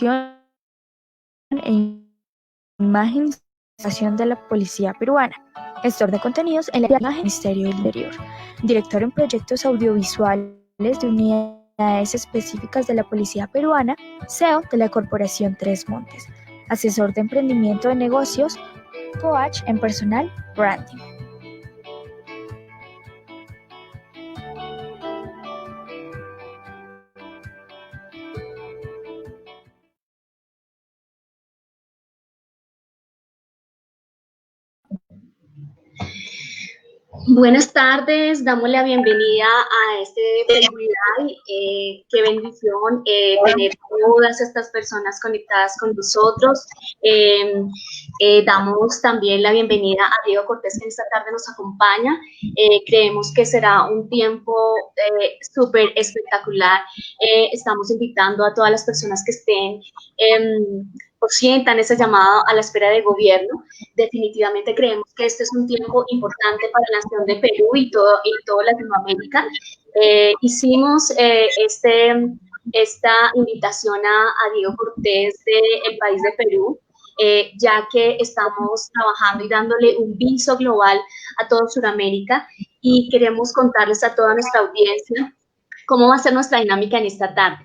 e imagen de la Policía Peruana, gestor de contenidos en la imagen del Ministerio del Interior, director en proyectos audiovisuales de unidades específicas de la Policía Peruana, CEO de la Corporación Tres Montes, asesor de emprendimiento de negocios, coach en personal branding. Buenas tardes, damos la bienvenida a este Facebook Live. Qué bendición tener todas estas personas conectadas con nosotros. Damos también la bienvenida a Diego Cortés, que esta tarde nos acompaña. Creemos que será un tiempo súper espectacular. Estamos invitando a todas las personas que estén o sientan ese llamado a la espera del gobierno. Definitivamente creemos que este es un tiempo importante para la nación de Perú y toda Latinoamérica. Hicimos esta invitación a Diego Cortés del país de Perú, ya que estamos trabajando y dándole un viso global a toda Sudamérica, y queremos contarles a toda nuestra audiencia cómo va a ser nuestra dinámica en esta tarde.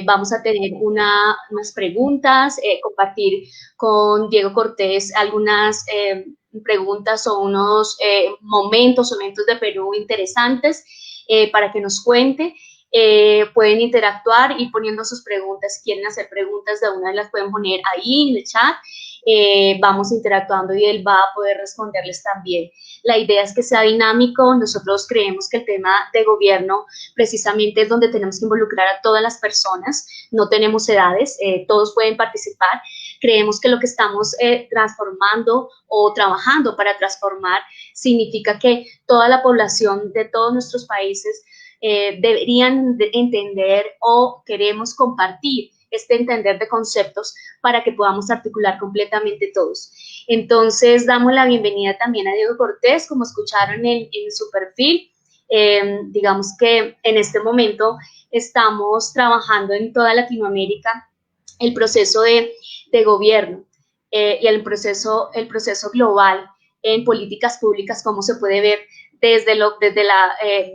Vamos a tener unas preguntas, compartir con Diego Cortés algunas preguntas o unos momentos de Perú interesantes para que nos cuente. Pueden interactuar y poniendo sus preguntas. Si quieren hacer preguntas de una, las pueden poner ahí en el chat. Vamos interactuando y él va a poder responderles también. La idea es que sea dinámico. Nosotros creemos que el tema de gobierno precisamente es donde tenemos que involucrar a todas las personas. No tenemos edades, todos pueden participar. Creemos que lo que estamos transformando o trabajando para transformar significa que toda la población de todos nuestros países deberían entender, o queremos compartir este entender de conceptos para que podamos articular completamente todos. Entonces, damos la bienvenida también a Diego Cortés, como escucharon en su perfil. Digamos que en este momento estamos trabajando en toda Latinoamérica el proceso de gobierno y el proceso global en políticas públicas, como se puede ver desde la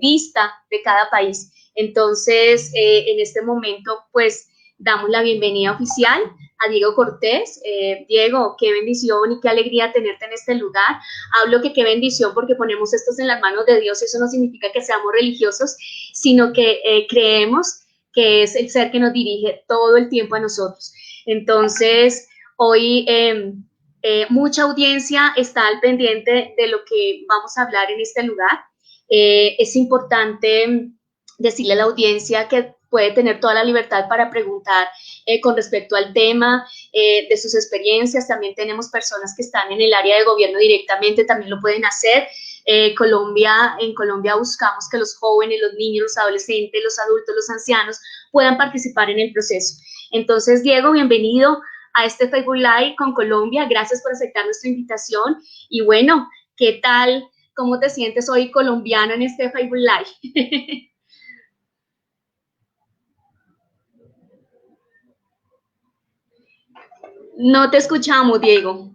vista de cada país. Entonces, en este momento, pues, damos la bienvenida oficial a Diego Cortés. Diego, qué bendición y qué alegría tenerte en este lugar. Hablo que qué bendición porque ponemos estos en las manos de Dios. Eso no significa que seamos religiosos, sino que creemos que es el ser que nos dirige todo el tiempo a nosotros. Entonces, hoy mucha audiencia está al pendiente de lo que vamos a hablar en este lugar. Es importante decirle a la audiencia que puede tener toda la libertad para preguntar con respecto al tema, de sus experiencias. También tenemos personas que están en el área de gobierno directamente, también lo pueden hacer. En Colombia buscamos que los jóvenes, los niños, los adolescentes, los adultos, los ancianos puedan participar en el proceso. Entonces, Diego, bienvenido a este Facebook Live con Colombia. Gracias por aceptar nuestra invitación. Y bueno, ¿qué tal? ¿Cómo te sientes hoy colombiano en este Facebook Live? No te escuchamos, Diego.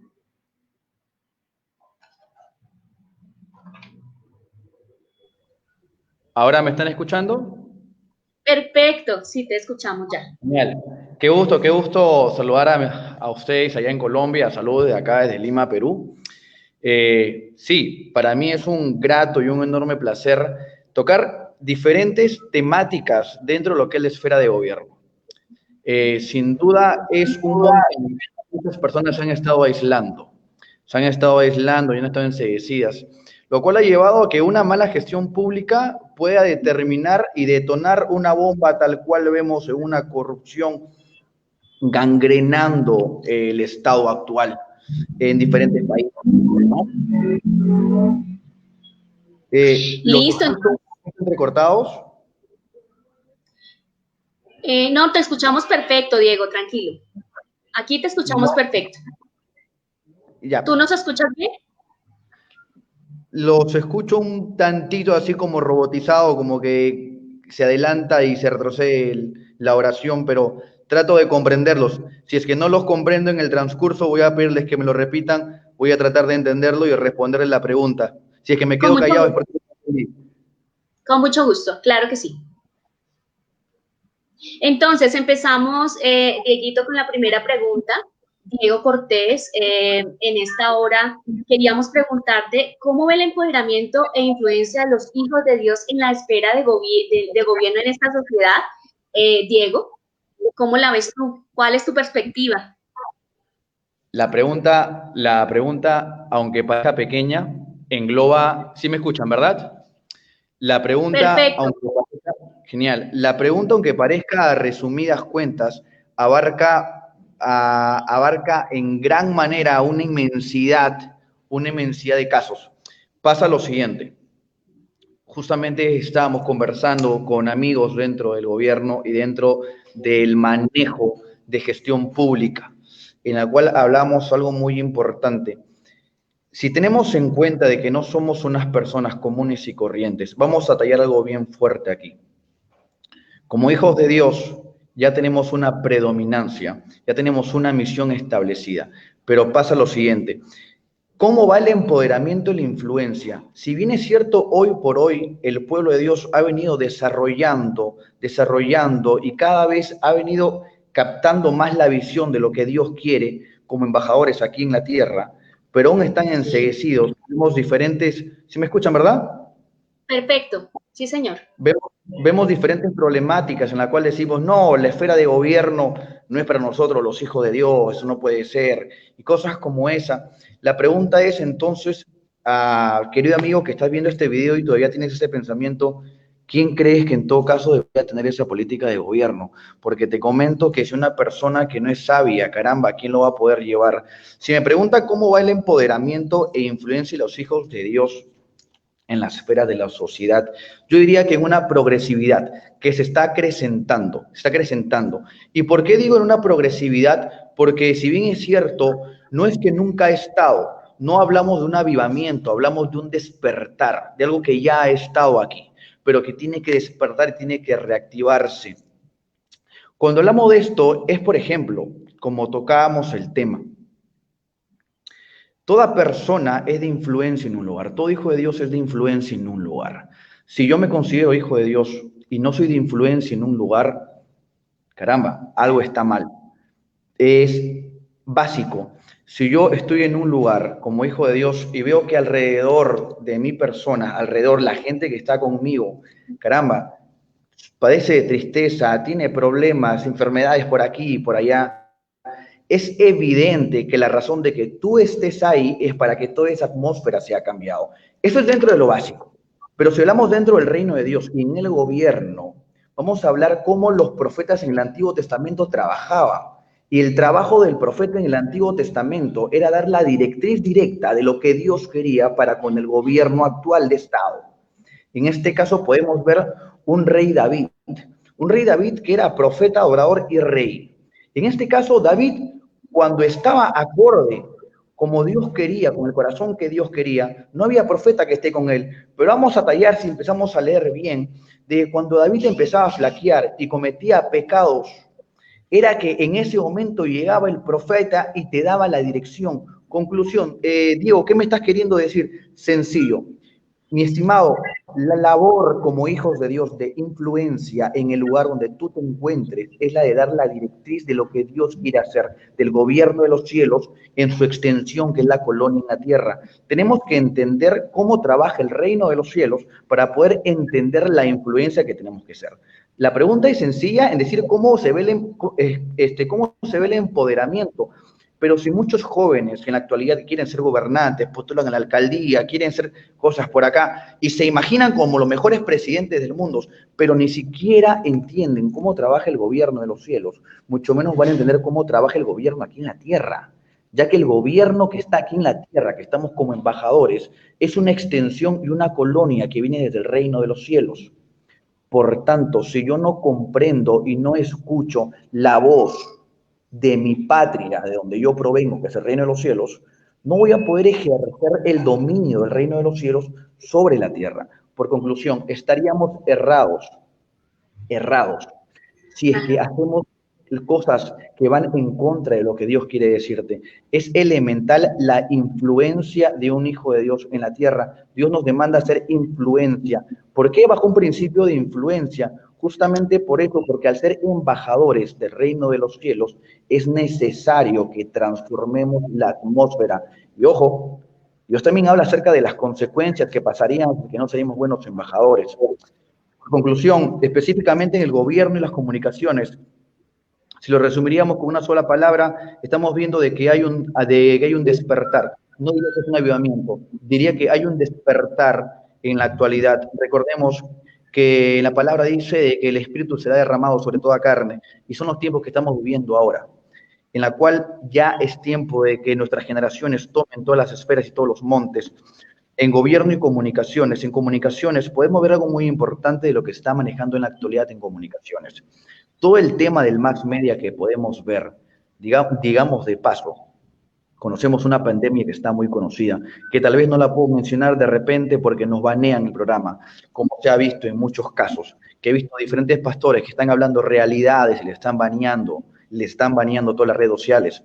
¿Ahora me están escuchando? Perfecto, sí, te escuchamos ya. Genial. Qué gusto saludar a ustedes allá en Colombia. Saludos de acá desde Lima, Perú. Sí, para mí es un grato y un enorme placer tocar diferentes temáticas dentro de lo que es la esfera de gobierno. Sin duda es un mundo en el que muchas personas se han estado aislando y han estado enceguecidas, lo cual ha llevado a que una mala gestión pública pueda determinar y detonar una bomba tal cual vemos en una corrupción gangrenando el estado actual en diferentes países, ¿no? Listo. ¿Entrecortados? No, te escuchamos perfecto, Diego, tranquilo. Aquí te escuchamos perfecto. Ya. ¿Tú nos escuchas bien? Los escucho un tantito así como robotizado, como que se adelanta y se retrocede la oración, pero trato de comprenderlos. Si es que no los comprendo en el transcurso, voy a pedirles que me lo repitan, voy a tratar de entenderlo y responderles la pregunta. Si es que me Con quedo mucho callado es gusto. porque... Con mucho gusto, claro que sí. Entonces, empezamos, Dieguito, con la primera pregunta. Diego Cortés, en esta hora queríamos preguntarte cómo ve el empoderamiento e influencia de los hijos de Dios en la esfera de gobierno en esta sociedad. Diego, ¿cómo la ves tú? ¿Cuál es tu perspectiva? La pregunta, aunque parezca pequeña, engloba, sí me escuchan, ¿verdad? La pregunta, Perfecto. aunque parezca, genial, la pregunta, aunque parezca a resumidas cuentas, abarca en gran manera una inmensidad de casos. Pasa lo siguiente. Justamente estábamos conversando con amigos dentro del gobierno y dentro del manejo de gestión pública, en la cual hablamos algo muy importante. Si tenemos en cuenta de que no somos unas personas comunes y corrientes, vamos a tallar algo bien fuerte aquí. Como hijos de Dios, ya tenemos una predominancia, ya tenemos una misión establecida, pero pasa lo siguiente. ¿Cómo va el empoderamiento y la influencia? Si bien es cierto, hoy por hoy el pueblo de Dios ha venido desarrollando y cada vez ha venido captando más la visión de lo que Dios quiere como embajadores aquí en la tierra, pero aún están enceguecidos. Tenemos diferentes, ¿sí me escuchan, verdad? Perfecto, sí, señor. Vemos diferentes problemáticas en las cuales decimos, no, la esfera de gobierno no es para nosotros los hijos de Dios, eso no puede ser, y cosas como esa. La pregunta es entonces, querido amigo que estás viendo este video y todavía tienes ese pensamiento, ¿quién crees que en todo caso debería tener esa política de gobierno? Porque te comento que si una persona que no es sabia, caramba, ¿quién lo va a poder llevar? Si me pregunta cómo va el empoderamiento e influencia de los hijos de Dios en la esfera de la sociedad, yo diría que en una progresividad que se está acrecentando, ¿Y por qué digo en una progresividad? Porque si bien es cierto, no es que nunca ha estado, no hablamos de un avivamiento, hablamos de un despertar, de algo que ya ha estado aquí, pero que tiene que despertar y tiene que reactivarse. Cuando hablamos de esto, es por ejemplo, como tocábamos el tema, toda persona es de influencia en un lugar, todo hijo de Dios es de influencia en un lugar. Si yo me considero hijo de Dios y no soy de influencia en un lugar, caramba, algo está mal. Es básico. Si yo estoy en un lugar como hijo de Dios y veo que alrededor de mi persona, alrededor la gente que está conmigo, caramba, padece de tristeza, tiene problemas, enfermedades por aquí y por allá, es evidente que la razón de que tú estés ahí es para que toda esa atmósfera sea cambiado. Eso es dentro de lo básico. Pero si hablamos dentro del reino de Dios y en el gobierno, vamos a hablar cómo los profetas en el Antiguo Testamento trabajaban. Y el trabajo del profeta en el Antiguo Testamento era dar la directriz directa de lo que Dios quería para con el gobierno actual de Estado. En este caso podemos ver un rey David que era profeta, adorador y rey. En este caso, David, cuando estaba acorde como Dios quería, con el corazón que Dios quería, no había profeta que esté con él. Pero vamos a tallar, si empezamos a leer bien, de cuando David empezaba a flaquear y cometía pecados, era que en ese momento llegaba el profeta y te daba la dirección. Conclusión, Diego, ¿qué me estás queriendo decir? Sencillo. Mi estimado, la labor como hijos de Dios de influencia en el lugar donde tú te encuentres es la de dar la directriz de lo que Dios quiere hacer, del gobierno de los cielos en su extensión, que es la colonia en la tierra. Tenemos que entender cómo trabaja el reino de los cielos para poder entender la influencia que tenemos que ser. La pregunta es sencilla en decir cómo se ve el empoderamiento. Pero si muchos jóvenes que en la actualidad quieren ser gobernantes, postulan a la alcaldía, quieren hacer cosas por acá y se imaginan como los mejores presidentes del mundo, pero ni siquiera entienden cómo trabaja el gobierno de los cielos, mucho menos van a entender cómo trabaja el gobierno aquí en la tierra, ya que el gobierno que está aquí en la tierra, que estamos como embajadores, es una extensión y una colonia que viene desde el reino de los cielos. Por tanto, si yo no comprendo y no escucho la voz de mi patria, de donde yo provengo, que es el reino de los cielos, no voy a poder ejercer el dominio del reino de los cielos sobre la tierra. Por conclusión, estaríamos errados errados, si es que hacemos cosas que van en contra de lo que Dios quiere decirte. Es elemental la influencia de un hijo de Dios en la tierra. Dios nos demanda hacer influencia. ¿Por qué bajo un principio de influencia? Justamente por eso, porque al ser embajadores del reino de los cielos, es necesario que transformemos la atmósfera. Y ojo, Dios también habla acerca de las consecuencias que pasarían porque no seríamos buenos embajadores. Conclusión, específicamente en el gobierno y las comunicaciones, si lo resumiríamos con una sola palabra, estamos viendo de que hay un despertar. No diría que es un avivamiento, diría que hay un despertar en la actualidad. Recordemos que la palabra dice que el Espíritu será derramado sobre toda carne, y son los tiempos que estamos viviendo ahora, en la cual ya es tiempo de que nuestras generaciones tomen todas las esferas y todos los montes. En gobierno y comunicaciones, en comunicaciones podemos ver algo muy importante de lo que está manejando en la actualidad en comunicaciones. Todo el tema del mass media que podemos ver, digamos de paso, conocemos una pandemia que está muy conocida, que tal vez no la puedo mencionar de repente porque nos banean el programa, como se ha visto en muchos casos, que he visto diferentes pastores que están hablando realidades y le están baneando todas las redes sociales.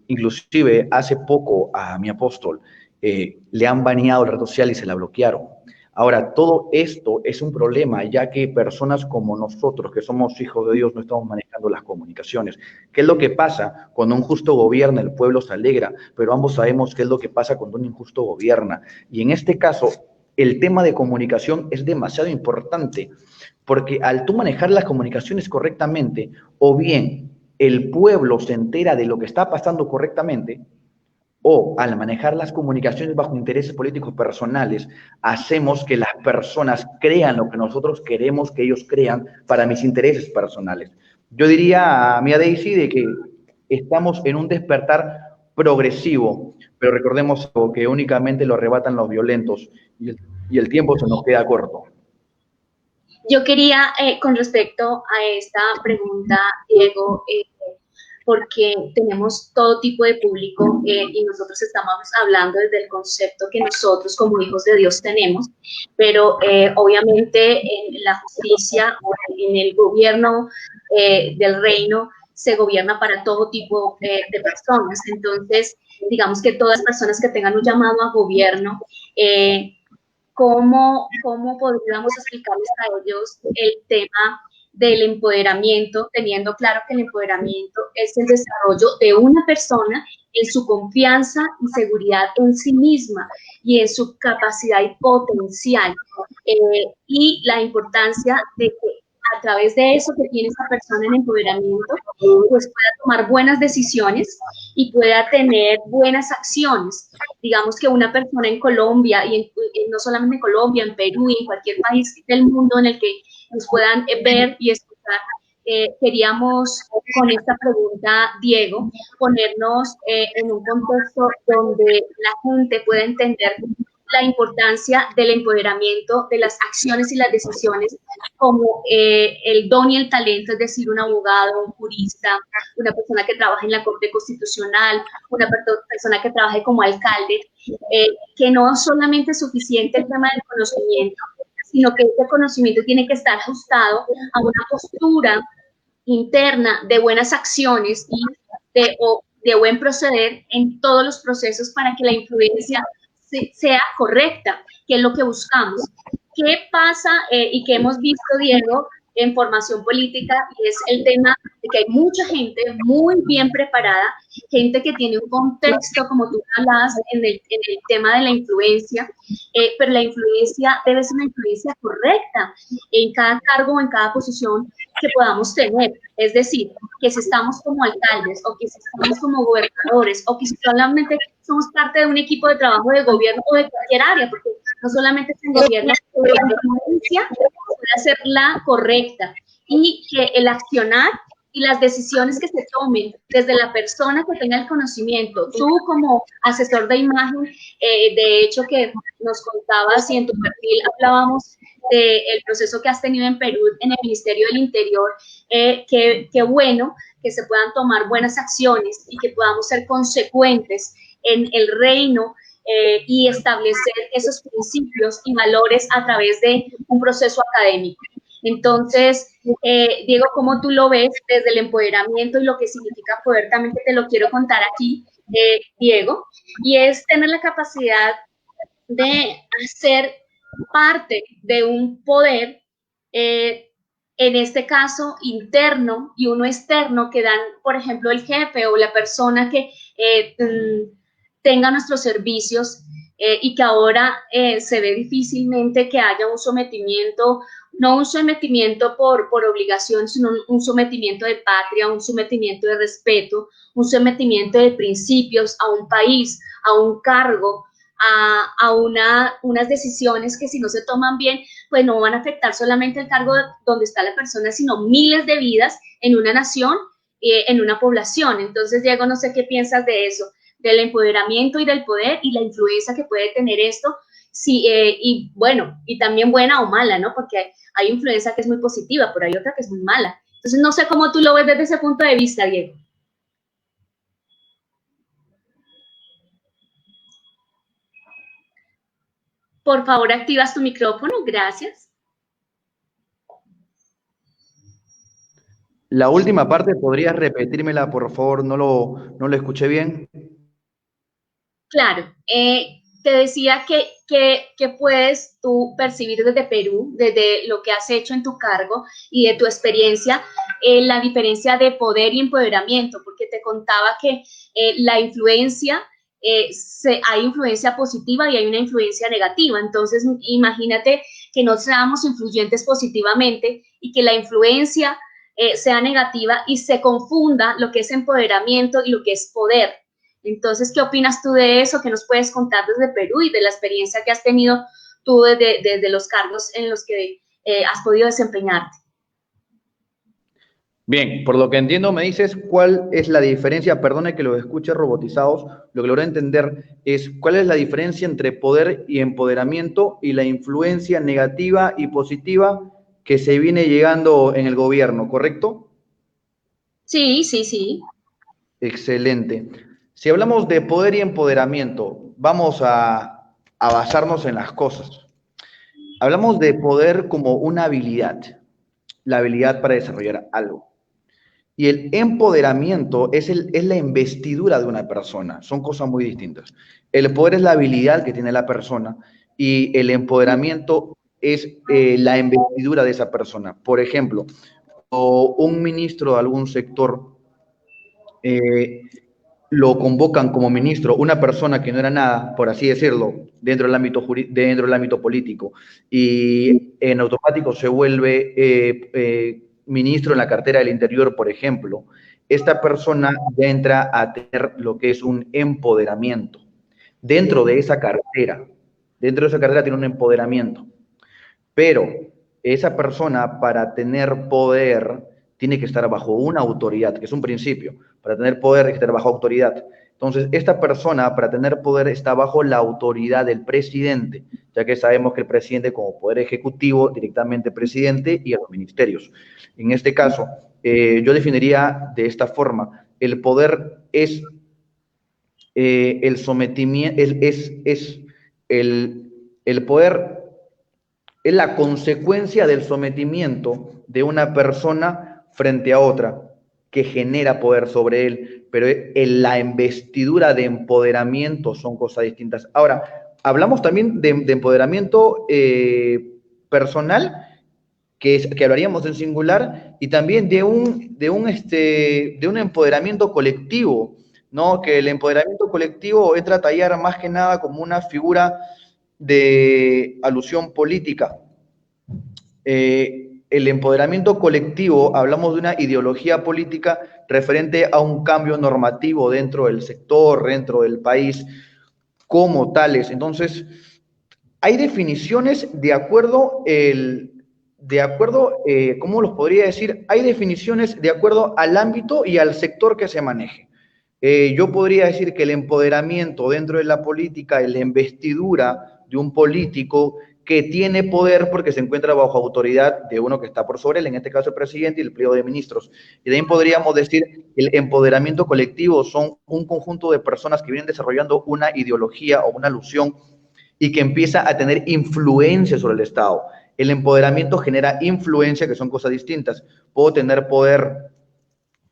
Inclusive hace poco a mi apóstol le han baneado la red social y se la bloquearon. Ahora, todo esto es un problema, ya que personas como nosotros, que somos hijos de Dios, no estamos manejando las comunicaciones. ¿Qué es lo que pasa? Cuando un justo gobierna, el pueblo se alegra, pero ambos sabemos qué es lo que pasa cuando un injusto gobierna. Y en este caso, el tema de comunicación es demasiado importante, porque al tú manejar las comunicaciones correctamente, o bien el pueblo se entera de lo que está pasando correctamente, o al manejar las comunicaciones bajo intereses políticos personales, hacemos que las personas crean lo que nosotros queremos que ellos crean para mis intereses personales. Yo diría a Mia Daisy de que estamos en un despertar progresivo, pero recordemos que únicamente lo arrebatan los violentos y el tiempo se nos queda corto. Yo quería, con respecto a esta pregunta, Diego, porque tenemos todo tipo de público y nosotros estamos hablando desde el concepto que nosotros como hijos de Dios tenemos, pero obviamente en la justicia o en el gobierno del reino se gobierna para todo tipo de personas. Entonces, digamos que todas las personas que tengan un llamado a gobierno, ¿cómo podríamos explicarles a ellos el tema del empoderamiento, teniendo claro que el empoderamiento es el desarrollo de una persona en su confianza y seguridad en sí misma y en su capacidad y potencial, y la importancia de que a través de eso que tiene esa persona en empoderamiento, pues pueda tomar buenas decisiones y pueda tener buenas acciones? Digamos que una persona en Colombia, y no solamente en Colombia, en Perú y en cualquier país del mundo en el que nos puedan ver y escuchar, queríamos con esta pregunta, Diego, ponernos en un contexto donde la gente pueda entender la importancia del empoderamiento, de las acciones y las decisiones, como el don y el talento, es decir, un abogado, un jurista, una persona que trabaja en la Corte Constitucional, una persona que trabaje como alcalde, que no solamente es suficiente el tema del conocimiento, sino que ese conocimiento tiene que estar ajustado a una postura interna de buenas acciones y de buen proceder en todos los procesos para que la influencia sea correcta, que es lo que buscamos. ¿Qué pasa y que hemos visto, Diego, en formación política? Y es el tema de que hay mucha gente muy bien preparada, gente que tiene un contexto, como tú hablabas, en el tema de la influencia, pero la influencia debe ser una influencia correcta en cada cargo o en cada posición que podamos tener. Es decir, que si estamos como alcaldes o que si estamos como gobernadores o que si solamente somos parte de un equipo de trabajo de gobierno o de cualquier área, porque no solamente es en gobierno, la influencia puede ser la correcta y que el accionar y las decisiones que se tomen desde la persona que tenga el conocimiento, tú como asesor de imagen, de hecho que nos contabas y en tu perfil hablábamos del proceso que has tenido en Perú, en el Ministerio del Interior, qué bueno que se puedan tomar buenas acciones y que podamos ser consecuentes en el reino y establecer esos principios y valores a través de un proceso académico. Entonces, Diego, ¿cómo tú lo ves desde el empoderamiento y lo que significa poder? También te lo quiero contar aquí, Diego, y es tener la capacidad de hacer parte de un poder, en este caso interno y uno externo, que dan, por ejemplo, el jefe o la persona que tenga nuestros servicios, y que ahora se ve difícilmente que haya un sometimiento, no un sometimiento por obligación, sino un sometimiento de patria, un sometimiento de respeto, un sometimiento de principios a un país, a un cargo, a unas decisiones que si no se toman bien, pues no van a afectar solamente el cargo donde está la persona, sino miles de vidas en una nación, en una población. Entonces, Diego, no sé qué piensas de eso, del empoderamiento y del poder y la influencia que puede tener esto, sí, y bueno, y también buena o mala, ¿no? Porque hay influencia que es muy positiva, pero hay otra que es muy mala. Entonces, no sé cómo tú lo ves desde ese punto de vista, Diego. Por favor, activas tu micrófono, gracias. La última parte, ¿podrías repetírmela, por favor? No lo escuché bien. Claro, te decía que puedes tú percibir desde Perú, desde lo que has hecho en tu cargo y de tu experiencia, la diferencia de poder y empoderamiento, porque te contaba que la influencia, hay influencia positiva y hay una influencia negativa. Entonces, imagínate que no seamos influyentes positivamente y que la influencia sea negativa y se confunda lo que es empoderamiento y lo que es poder. Entonces, ¿qué opinas tú de eso? ¿Qué nos puedes contar desde Perú y de la experiencia que has tenido tú desde los cargos en los que has podido desempeñarte? Bien, por lo que entiendo, me dices cuál es la diferencia, perdone que los escuche robotizados, lo que logré entender es cuál es la diferencia entre poder y empoderamiento y la influencia negativa y positiva que se viene llegando en el gobierno, ¿correcto? Sí, sí, sí. Excelente. Si hablamos de poder y empoderamiento, vamos a basarnos en las cosas. Hablamos de poder como una habilidad, la habilidad para desarrollar algo. Y el empoderamiento es la investidura de una persona. Son cosas muy distintas. El poder es la habilidad que tiene la persona y el empoderamiento es la investidura de esa persona. Por ejemplo, o un ministro de algún sector eh, lo convocan como ministro una persona que no era nada, por así decirlo, dentro del ámbito político, y en automático se vuelve ministro en la cartera del Interior, por ejemplo, esta persona ya entra a tener lo que es un empoderamiento. Dentro de esa cartera, dentro de esa cartera tiene un empoderamiento. Pero esa persona, para tener poder, tiene que estar bajo una autoridad, que es un principio. Para tener poder, hay que estar bajo autoridad. Entonces, esta persona, para tener poder, está bajo la autoridad del presidente, ya que sabemos que el presidente, como poder ejecutivo, directamente presidente y a los ministerios. En este caso, yo definiría de esta forma: el poder es el sometimiento, es el poder es la consecuencia del sometimiento de una persona frente a otra que genera poder sobre él, pero en la investidura de empoderamiento son cosas distintas. Ahora, hablamos también de empoderamiento personal, que hablaríamos en singular, y también de un empoderamiento colectivo, ¿no? Que el empoderamiento colectivo entra a tallar más que nada como una figura de alusión política. El empoderamiento colectivo, hablamos de una ideología política referente a un cambio normativo dentro del sector, dentro del país, como tales. Entonces, hay definiciones ¿cómo los podría decir? Hay definiciones de acuerdo al ámbito y al sector que se maneje. Yo podría decir que el empoderamiento dentro de la política es la investidura de un político que tiene poder porque se encuentra bajo autoridad de uno que está por sobre él, en este caso el presidente y el pliego de ministros. Y también podríamos decir que el empoderamiento colectivo son un conjunto de personas que vienen desarrollando una ideología o una alusión y que empieza a tener influencia sobre el Estado. El empoderamiento genera influencia, que son cosas distintas. Puedo tener poder,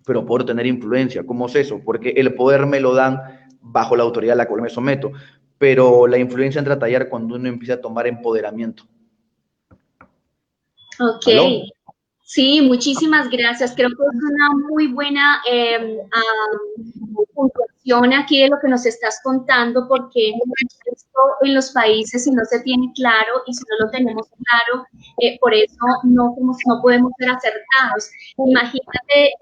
pero puedo tener influencia. ¿Cómo es eso? Porque el poder me lo dan bajo la autoridad a la cual me someto, pero la influencia entra a tallar cuando uno empieza a tomar empoderamiento. Ok, ¿Aló? sí, muchísimas gracias. Creo que es una muy buena puntuación aquí de lo que nos estás contando, porque esto en los países, si no se tiene claro y si no lo tenemos claro, por eso no podemos ser acertados. Imagínate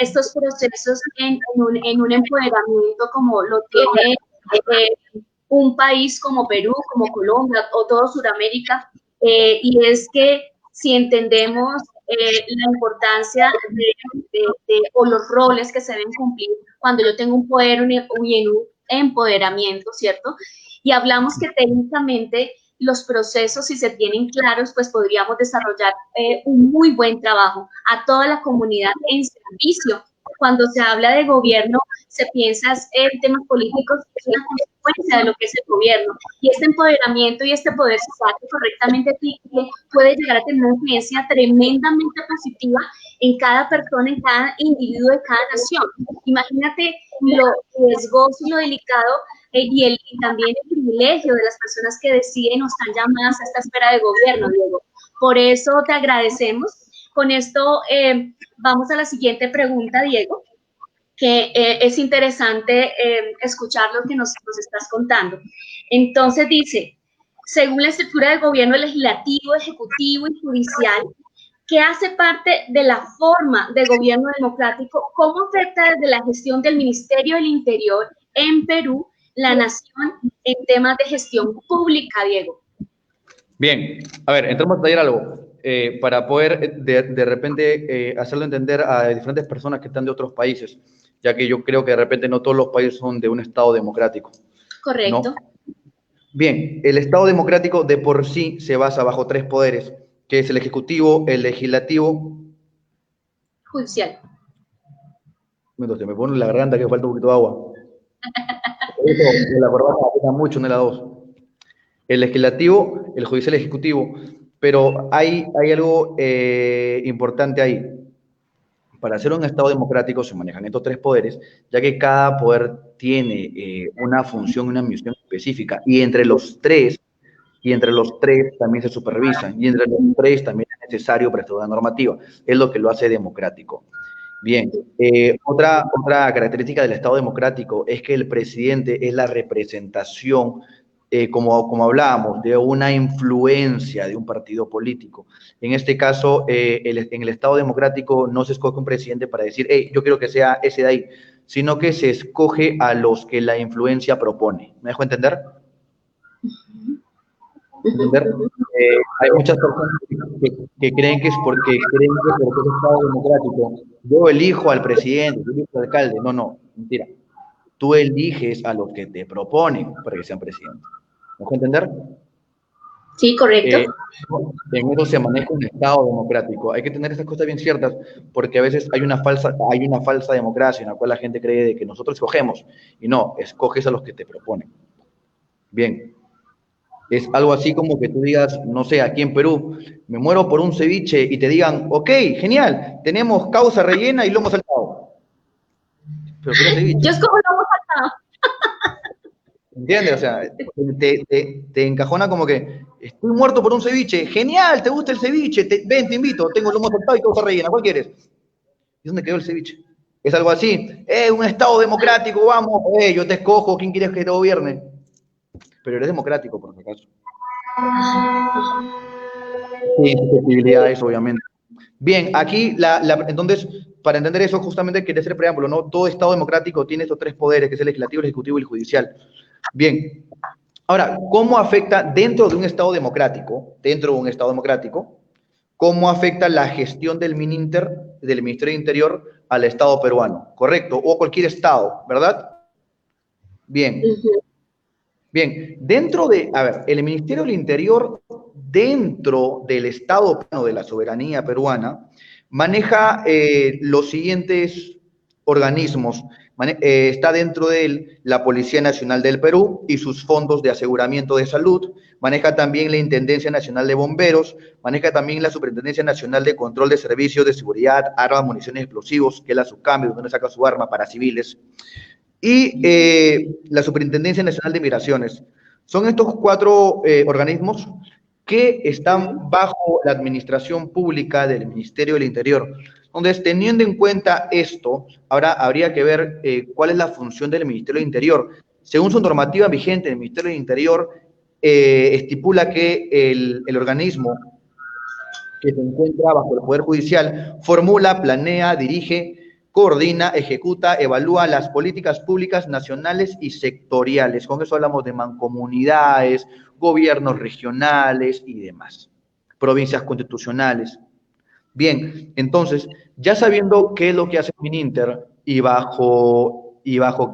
estos procesos en un empoderamiento como lo tiene un país como Perú, como Colombia o todo Sudamérica, y es que si entendemos la importancia o los roles que se deben cumplir cuando yo tengo un poder y un empoderamiento, ¿cierto? Y hablamos que técnicamente los procesos, si se tienen claros, pues podríamos desarrollar un muy buen trabajo a toda la comunidad en servicio. Cuando se habla de gobierno, se piensa en temas políticos, es una consecuencia de lo que es el gobierno. Y este empoderamiento y este poder, si se hace correctamente, puede llegar a tener una influencia tremendamente positiva en cada persona, en cada individuo de cada nación. Imagínate lo riesgoso y lo delicado y también el privilegio de las personas que deciden o están llamadas a esta esfera de gobierno, Diego. Por eso te agradecemos. Con esto vamos a la siguiente pregunta, Diego, que es interesante escuchar lo que nos estás contando. Entonces dice, según la estructura del gobierno legislativo, ejecutivo y judicial, ¿qué hace parte de la forma de gobierno democrático? ¿Cómo afecta desde la gestión del Ministerio del Interior en Perú la nación en temas de gestión pública, Diego? Bien, a ver, entramos a tallar algo. Para poder de repente hacerlo entender a diferentes personas que están de otros países, ya que yo creo que de repente no todos los países son de un Estado democrático. Correcto. ¿No? Bien, el Estado democrático de por sí se basa bajo tres poderes, que es el Ejecutivo, el Legislativo. Judicial. Entonces, me pone en la garganta que falta un poquito de agua. Eso, la corbata aprieta mucho en la dos. El legislativo, el judicial, el ejecutivo, pero hay algo importante ahí. Para ser un Estado democrático se manejan estos tres poderes, ya que cada poder tiene una función, una misión específica, y entre los tres también se supervisan, y entre los tres también es necesario prestar una normativa. Es lo que lo hace democrático. Bien, otra característica del Estado democrático es que el presidente es la representación, como hablábamos, de una influencia de un partido político. En este caso, en el Estado democrático no se escoge un presidente para decir, hey, yo quiero que sea ese de ahí, sino que se escoge a los que la influencia propone. ¿Me dejo entender? ¿Entender? Hay muchas personas que creen que es porque es Estado democrático. Yo elijo al presidente, yo elijo al alcalde. No, no, mentira. Tú eliges a los que te proponen para que sean presidentes. ¿Me dejo entender? Sí, correcto. En eso se maneja un Estado democrático. Hay que tener esas cosas bien ciertas, porque a veces hay una falsa democracia en la cual la gente cree de que nosotros escogemos, y no, escoges a los que te proponen. Bien. Es algo así como que tú digas, no sé, aquí en Perú, me muero por un ceviche y te digan, ok, genial, tenemos causa rellena y lomo saltado. Pero quiero ceviche. Yo escojo lomo saltado. ¿Entiendes? O sea, te encajona como que, estoy muerto por un ceviche, genial, ¿te gusta el ceviche? Ven, te invito, tengo lomo saltado y causa rellena, ¿cuál quieres? ¿Y dónde quedó el ceviche? Es algo así, un Estado democrático, vamos, yo te escojo, ¿quién quieres que te gobierne? Pero eres democrático, por si acaso. Sí, susceptibilidades, obviamente. Bien, aquí, entonces, para entender eso, justamente quería hacer el preámbulo, ¿no? Todo Estado democrático tiene estos tres poderes, que es el legislativo, el ejecutivo y el judicial. Bien, ahora, ¿cómo afecta dentro de un Estado democrático, cómo afecta la gestión del MININTER, del Ministerio de Interior, al Estado peruano? ¿Correcto? O cualquier Estado, ¿verdad? Bien. Bien, el Ministerio del Interior, dentro del Estado de la soberanía peruana, maneja los siguientes organismos. Está dentro de él la Policía Nacional del Perú y sus fondos de aseguramiento de salud, maneja también la Intendencia Nacional de Bomberos, maneja también la Superintendencia Nacional de Control de Servicios de Seguridad, Armas, Municiones y Explosivos, que es la SUCAMBI, donde saca su arma para civiles, y la Superintendencia Nacional de Migraciones. Son estos cuatro organismos que están bajo la administración pública del Ministerio del Interior. Entonces, teniendo en cuenta esto, ahora habría que ver cuál es la función del Ministerio del Interior. Según su normativa vigente, el Ministerio del Interior estipula que el organismo que se encuentra bajo el Poder Judicial formula, planea, dirige, coordina, ejecuta, evalúa las políticas públicas nacionales y sectoriales. Con eso hablamos de mancomunidades, gobiernos regionales y demás, provincias constitucionales. Bien, entonces, ya sabiendo qué es lo que hace el Mininter y bajo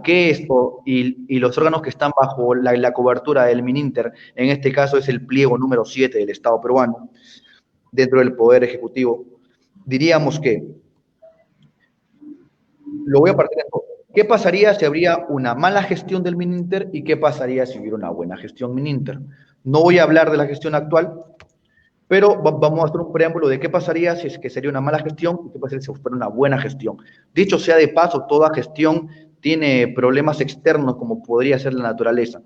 qué esto y los órganos que están bajo la cobertura del Mininter, en este caso es el pliego número 7 del Estado peruano, dentro del Poder Ejecutivo, diríamos que, lo voy a partir en dos. ¿Qué pasaría si habría una mala gestión del Mininter y qué pasaría si hubiera una buena gestión Mininter? No voy a hablar de la gestión actual, pero vamos a hacer un preámbulo de qué pasaría si es que sería una mala gestión y qué pasaría si fuera una buena gestión. Dicho sea de paso, toda gestión tiene problemas externos como podría ser la naturaleza.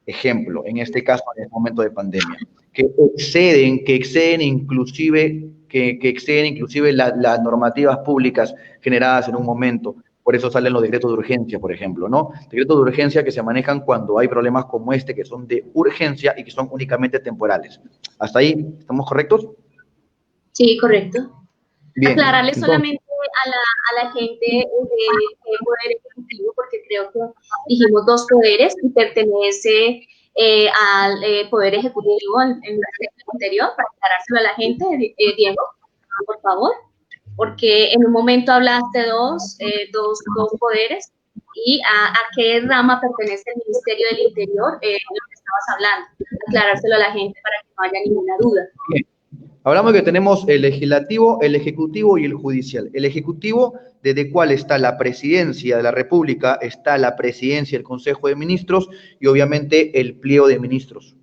Ejemplo, en este caso, en el momento de pandemia, que exceden inclusive las normativas públicas generadas en un momento. Por eso salen los decretos de urgencia, por ejemplo, ¿no? Decretos de urgencia que se manejan cuando hay problemas como este, que son de urgencia y que son únicamente temporales. ¿Hasta ahí estamos correctos? Sí, correcto. Bien. Aclararle Entonces, solamente a la gente de Poder Ejecutivo, porque creo que dijimos dos poderes y pertenece al Poder Ejecutivo en el anterior, para aclarárselo a la gente. Diego, por favor, porque en un momento hablaste dos poderes y a qué rama pertenece el Ministerio del Interior, lo que estabas hablando. Aclarárselo a la gente para que no haya ninguna duda. Bien. Hablamos que tenemos el legislativo, el ejecutivo y el judicial. El ejecutivo, desde cuál está la presidencia de la República, está la presidencia del Consejo de Ministros y obviamente el pliego de ministros.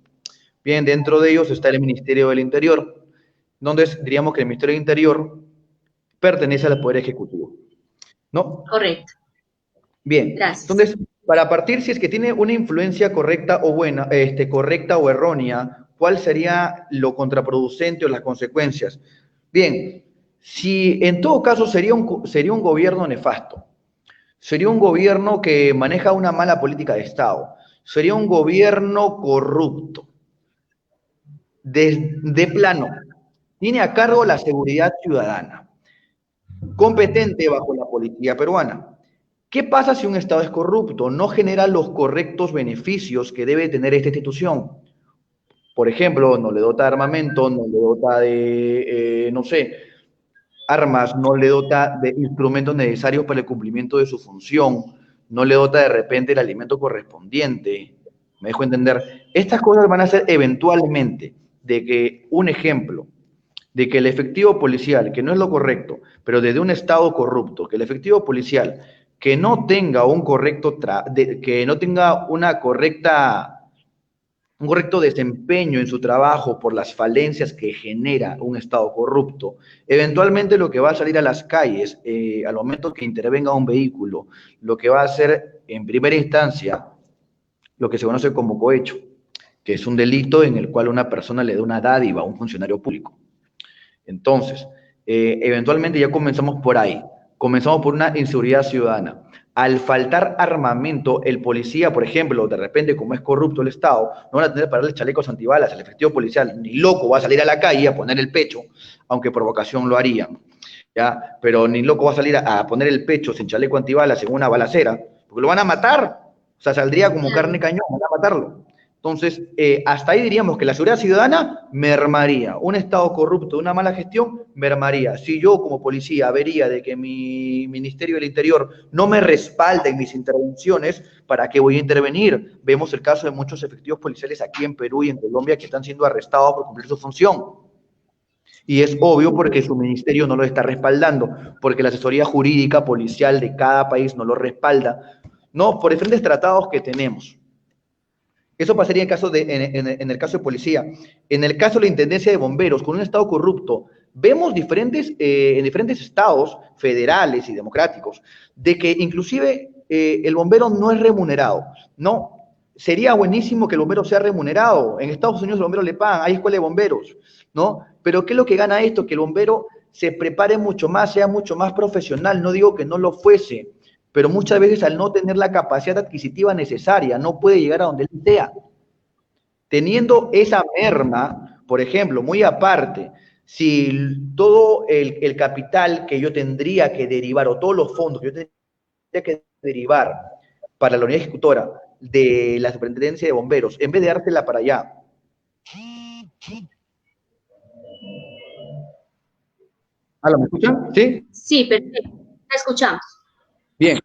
Bien, dentro de ellos está el Ministerio del Interior, donde diríamos que el Ministerio del Interior pertenece al Poder Ejecutivo, ¿no? Correcto. Bien, Gracias. entonces, para partir si es que tiene una influencia correcta o buena, correcta o errónea, ¿cuál sería lo contraproducente o las consecuencias? Bien, si en todo caso sería un gobierno nefasto, sería un gobierno que maneja una mala política de Estado, sería un gobierno corrupto, de plano, tiene a cargo la seguridad ciudadana, competente bajo la policía peruana. ¿Qué pasa si un Estado es corrupto? No genera los correctos beneficios que debe tener esta institución. Por ejemplo, no le dota de armamento, no le dota de, no sé, armas, no le dota de instrumentos necesarios para el cumplimiento de su función, no le dota de repente el alimento correspondiente. ¿Me dejo entender? Estas cosas van a ser eventualmente de que, un ejemplo, de que el efectivo policial, que no es lo correcto, pero desde un Estado corrupto, que el efectivo policial que no tenga un correcto, que no tenga una correcta, un correcto desempeño en su trabajo por las falencias que genera un Estado corrupto, eventualmente lo que va a salir a las calles al momento que intervenga un vehículo, lo que va a hacer en primera instancia lo que se conoce como cohecho, que es un delito en el cual una persona le da una dádiva a un funcionario público. Entonces, eventualmente ya comenzamos por ahí. Comenzamos por una inseguridad ciudadana. Al faltar armamento, el policía, por ejemplo, de repente, como es corrupto el Estado, no van a tener para darle chalecos antibalas al efectivo policial. Ni loco va a salir a la calle a poner el pecho, aunque por vocación lo harían. ¿Ya? Pero ni loco va a salir a poner el pecho sin chaleco antibalas en una balacera, porque lo van a matar. O sea, saldría como carne cañón, van a matarlo. Entonces, hasta ahí diríamos que la seguridad ciudadana mermaría. Un Estado corrupto, una mala gestión, mermaría. Si yo como policía vería de que mi Ministerio del Interior no me respalda en mis intervenciones, ¿para qué voy a intervenir? Vemos el caso de muchos efectivos policiales aquí en Perú y en Colombia que están siendo arrestados por cumplir su función. Y es obvio porque su ministerio no lo está respaldando, porque la asesoría jurídica policial de cada país no lo respalda, no, por diferentes tratados que tenemos. Eso pasaría en el caso de policía. En el caso de la intendencia de bomberos, con un estado corrupto, vemos en diferentes estados federales y democráticos, de que inclusive el bombero no es remunerado. No, sería buenísimo que el bombero sea remunerado. En Estados Unidos el bombero le pagan, hay escuela de bomberos, ¿no? Pero ¿qué es lo que gana esto? Que el bombero se prepare mucho más, sea mucho más profesional. No digo que no lo fuese, pero muchas veces al no tener la capacidad adquisitiva necesaria, no puede llegar a donde él sea. Teniendo esa merma, por ejemplo, muy aparte, si todo el capital que yo tendría que derivar, o todos los fondos que yo tendría que derivar para la unidad ejecutora de la superintendencia de bomberos, en vez de dársela para allá. ¿Aló, me escuchan? ¿Sí? Sí, perfecto. Te escuchamos. Bien.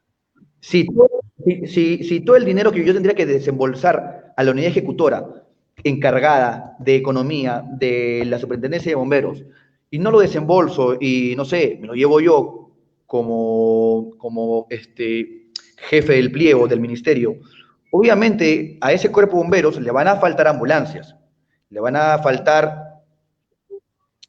Si todo el dinero que yo tendría que desembolsar a la unidad ejecutora encargada de economía de la superintendencia de bomberos y no lo desembolso y no sé, me lo llevo yo como jefe del pliego del ministerio, obviamente a ese cuerpo de bomberos le van a faltar ambulancias, le van a faltar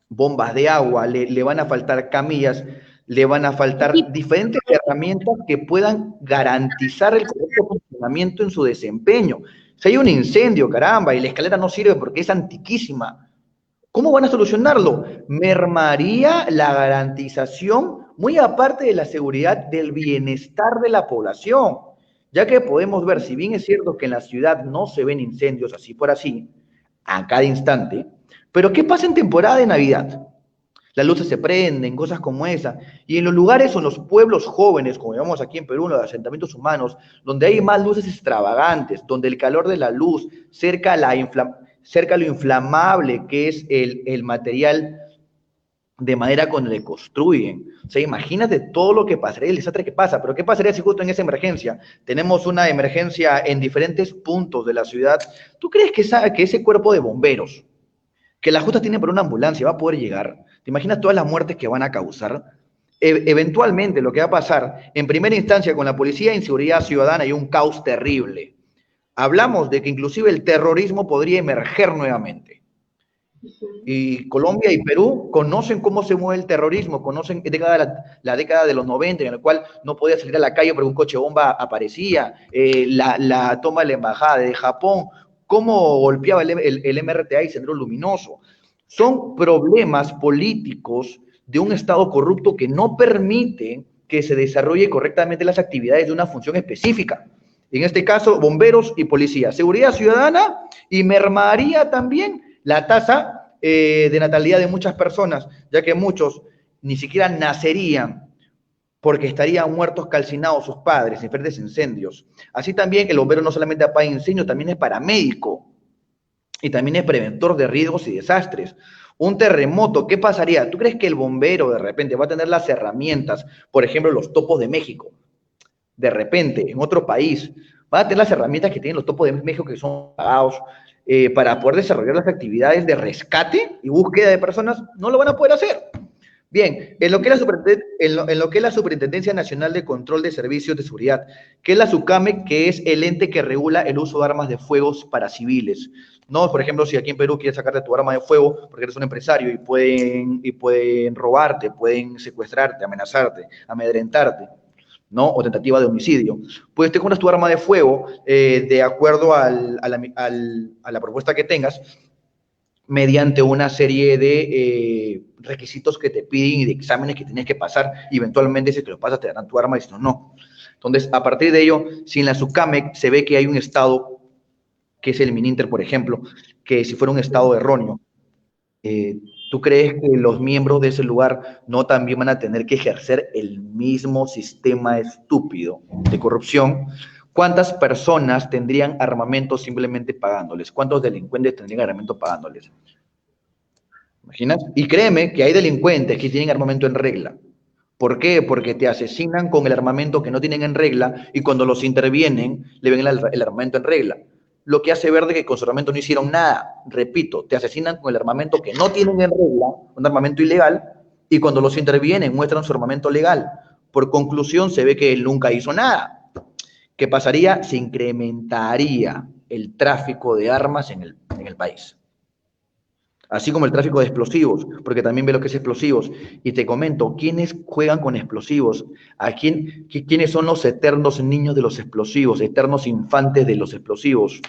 bombas de agua, le van a faltar camillas, le van a faltar diferentes herramientas que puedan garantizar el correcto funcionamiento en su desempeño. Si hay un incendio, caramba, y la escalera no sirve porque es antiquísima, ¿cómo van a solucionarlo? Mermaría la garantización, muy aparte de la seguridad del bienestar de la población, ya que podemos ver, si bien es cierto que en la ciudad no se ven incendios así por así, a cada instante, pero ¿qué pasa en temporada de Navidad? Las luces se prenden, cosas como esa. Y en los lugares o en los pueblos jóvenes, como llamamos aquí en Perú, en los asentamientos humanos, donde hay más luces extravagantes, donde el calor de la luz cerca lo inflamable que es el material de madera con el que construyen. O sea, imagínate todo lo que pasaría, el desastre que pasa. Pero ¿qué pasaría si justo en esa emergencia tenemos una emergencia en diferentes puntos de la ciudad? ¿Tú crees que ese cuerpo de bomberos, que la justa tiene por una ambulancia, va a poder llegar? ¿Te imaginas todas las muertes que van a causar? Eventualmente lo que va a pasar, en primera instancia con la policía, inseguridad ciudadana y un caos terrible. Hablamos de que inclusive el terrorismo podría emerger nuevamente. Y Colombia y Perú conocen cómo se mueve el terrorismo, conocen la década de los 90, en la cual no podía salir a la calle porque un coche bomba aparecía, la toma de la embajada de Japón, cómo golpeaba el MRTA y Sendero Luminoso. Son problemas políticos de un Estado corrupto que no permite que se desarrolle correctamente las actividades de una función específica. En este caso, bomberos y policía. Seguridad ciudadana, y mermaría también la tasa de natalidad de muchas personas, ya que muchos ni siquiera nacerían porque estarían muertos calcinados sus padres en diferentes incendios. Así también el bombero no solamente apaga incendios, también es paramédico y también es preventor de riesgos y desastres. Un terremoto, ¿qué pasaría? ¿Tú crees que el bombero de repente va a tener las herramientas, por ejemplo, los topos de México, de repente en otro país, va a tener las herramientas que tienen los topos de México que son pagados para poder desarrollar las actividades de rescate y búsqueda de personas? No lo van a poder hacer. Bien, en lo que es la Superintendencia Nacional de Control de Servicios de Seguridad, que es la SUCAME, que es el ente que regula el uso de armas de fuego para civiles. No, por ejemplo, si aquí en Perú quieres sacarte tu arma de fuego porque eres un empresario y pueden robarte, pueden secuestrarte, amenazarte, amedrentarte, ¿no? O tentativa de homicidio. Pues te compras tu arma de fuego de acuerdo a la propuesta que tengas, mediante una serie de requisitos que te piden y de exámenes que tienes que pasar, y eventualmente si te lo pasas te darán tu arma y si no. Entonces, a partir de ello, si en la SUCAMEC se ve que hay un estado, que es el Mininter, por ejemplo, que si fuera un estado erróneo, ¿tú crees que los miembros de ese lugar no también van a tener que ejercer el mismo sistema estúpido de corrupción? ¿Cuántas personas tendrían armamento simplemente pagándoles? ¿Cuántos delincuentes tendrían armamento pagándoles? ¿Imaginas? Y créeme que hay delincuentes que tienen armamento en regla. ¿Por qué? Porque te asesinan con el armamento que no tienen en regla y cuando los intervienen le ven el armamento en regla. lo que hace ver de que con su armamento no hicieron nada. Repito, te asesinan con el armamento que no tienen en regla, un armamento ilegal, y cuando los intervienen muestran su armamento legal. Por conclusión, se ve que él nunca hizo nada. ¿Qué pasaría? Se incrementaría el tráfico de armas en el país. Así como el tráfico de explosivos, porque también ve lo que es explosivos. Y te comento, ¿quiénes juegan con explosivos? ¿Quiénes son los eternos niños de los explosivos, eternos infantes de los explosivos?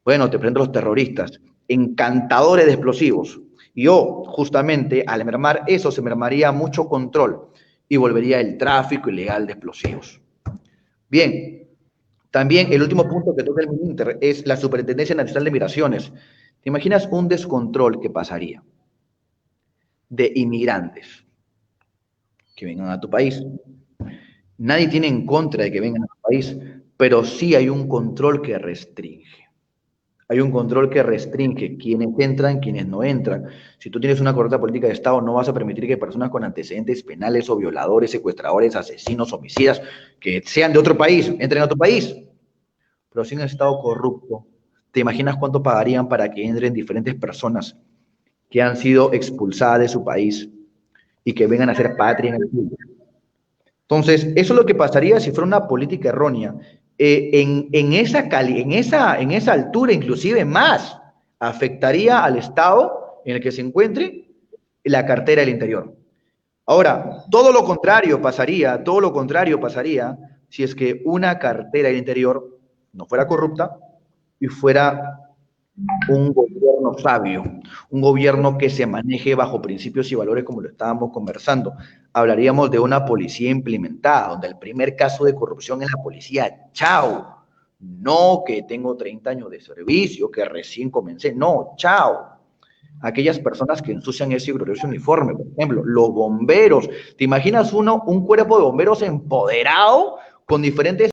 Bueno, te presento los terroristas, encantadores de explosivos. Yo, justamente, al mermar eso, se mermaría mucho control y volvería el tráfico ilegal de explosivos. Bien, también el último punto que toca el Mininter es la Superintendencia Nacional de Migraciones. ¿Te imaginas un descontrol que pasaría de inmigrantes que vengan a tu país? Nadie tiene en contra de que vengan a tu país, pero sí hay un control que restringe. Hay un control que restringe quiénes entran, quiénes no entran. Si tú tienes una correcta política de Estado, no vas a permitir que personas con antecedentes penales o violadores, secuestradores, asesinos, homicidas, que sean de otro país, entren a tu país. Pero si en un Estado corrupto, ¿te imaginas cuánto pagarían para que entren diferentes personas que han sido expulsadas de su país y que vengan a ser patria en el mundo? Entonces, eso es lo que pasaría si fuera una política errónea. En esa altura, inclusive más, afectaría al Estado en el que se encuentre la cartera del interior. Ahora, todo lo contrario pasaría si es que una cartera del interior no fuera corrupta y fuera un gobierno sabio, un gobierno que se maneje bajo principios y valores como lo estábamos conversando. Hablaríamos de una policía implementada, donde el primer caso de corrupción en la policía, chao. No que tengo 30 años de servicio, que recién comencé, no, chao. Aquellas personas que ensucian ese glorioso uniforme, por ejemplo, los bomberos. ¿Te imaginas un cuerpo de bomberos empoderado con diferentes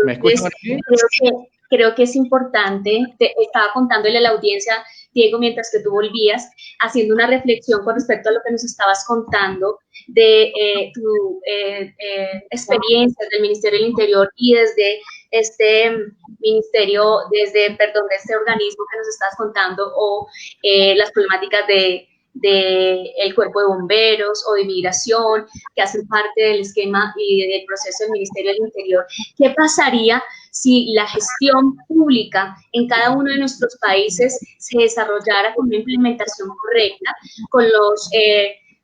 ¿Me escuchan aquí? Creo que es importante, estaba contándole a la audiencia, Diego, mientras que tú volvías, haciendo una reflexión con respecto a lo que nos estabas contando de tu experiencia del Ministerio del Interior y desde este ministerio, de este organismo que nos estás contando, o las problemáticas de el cuerpo de bomberos o de migración, que hacen parte del esquema y del proceso del Ministerio del Interior. ¿Qué pasaría si la gestión pública en cada uno de nuestros países se desarrollara con una implementación correcta,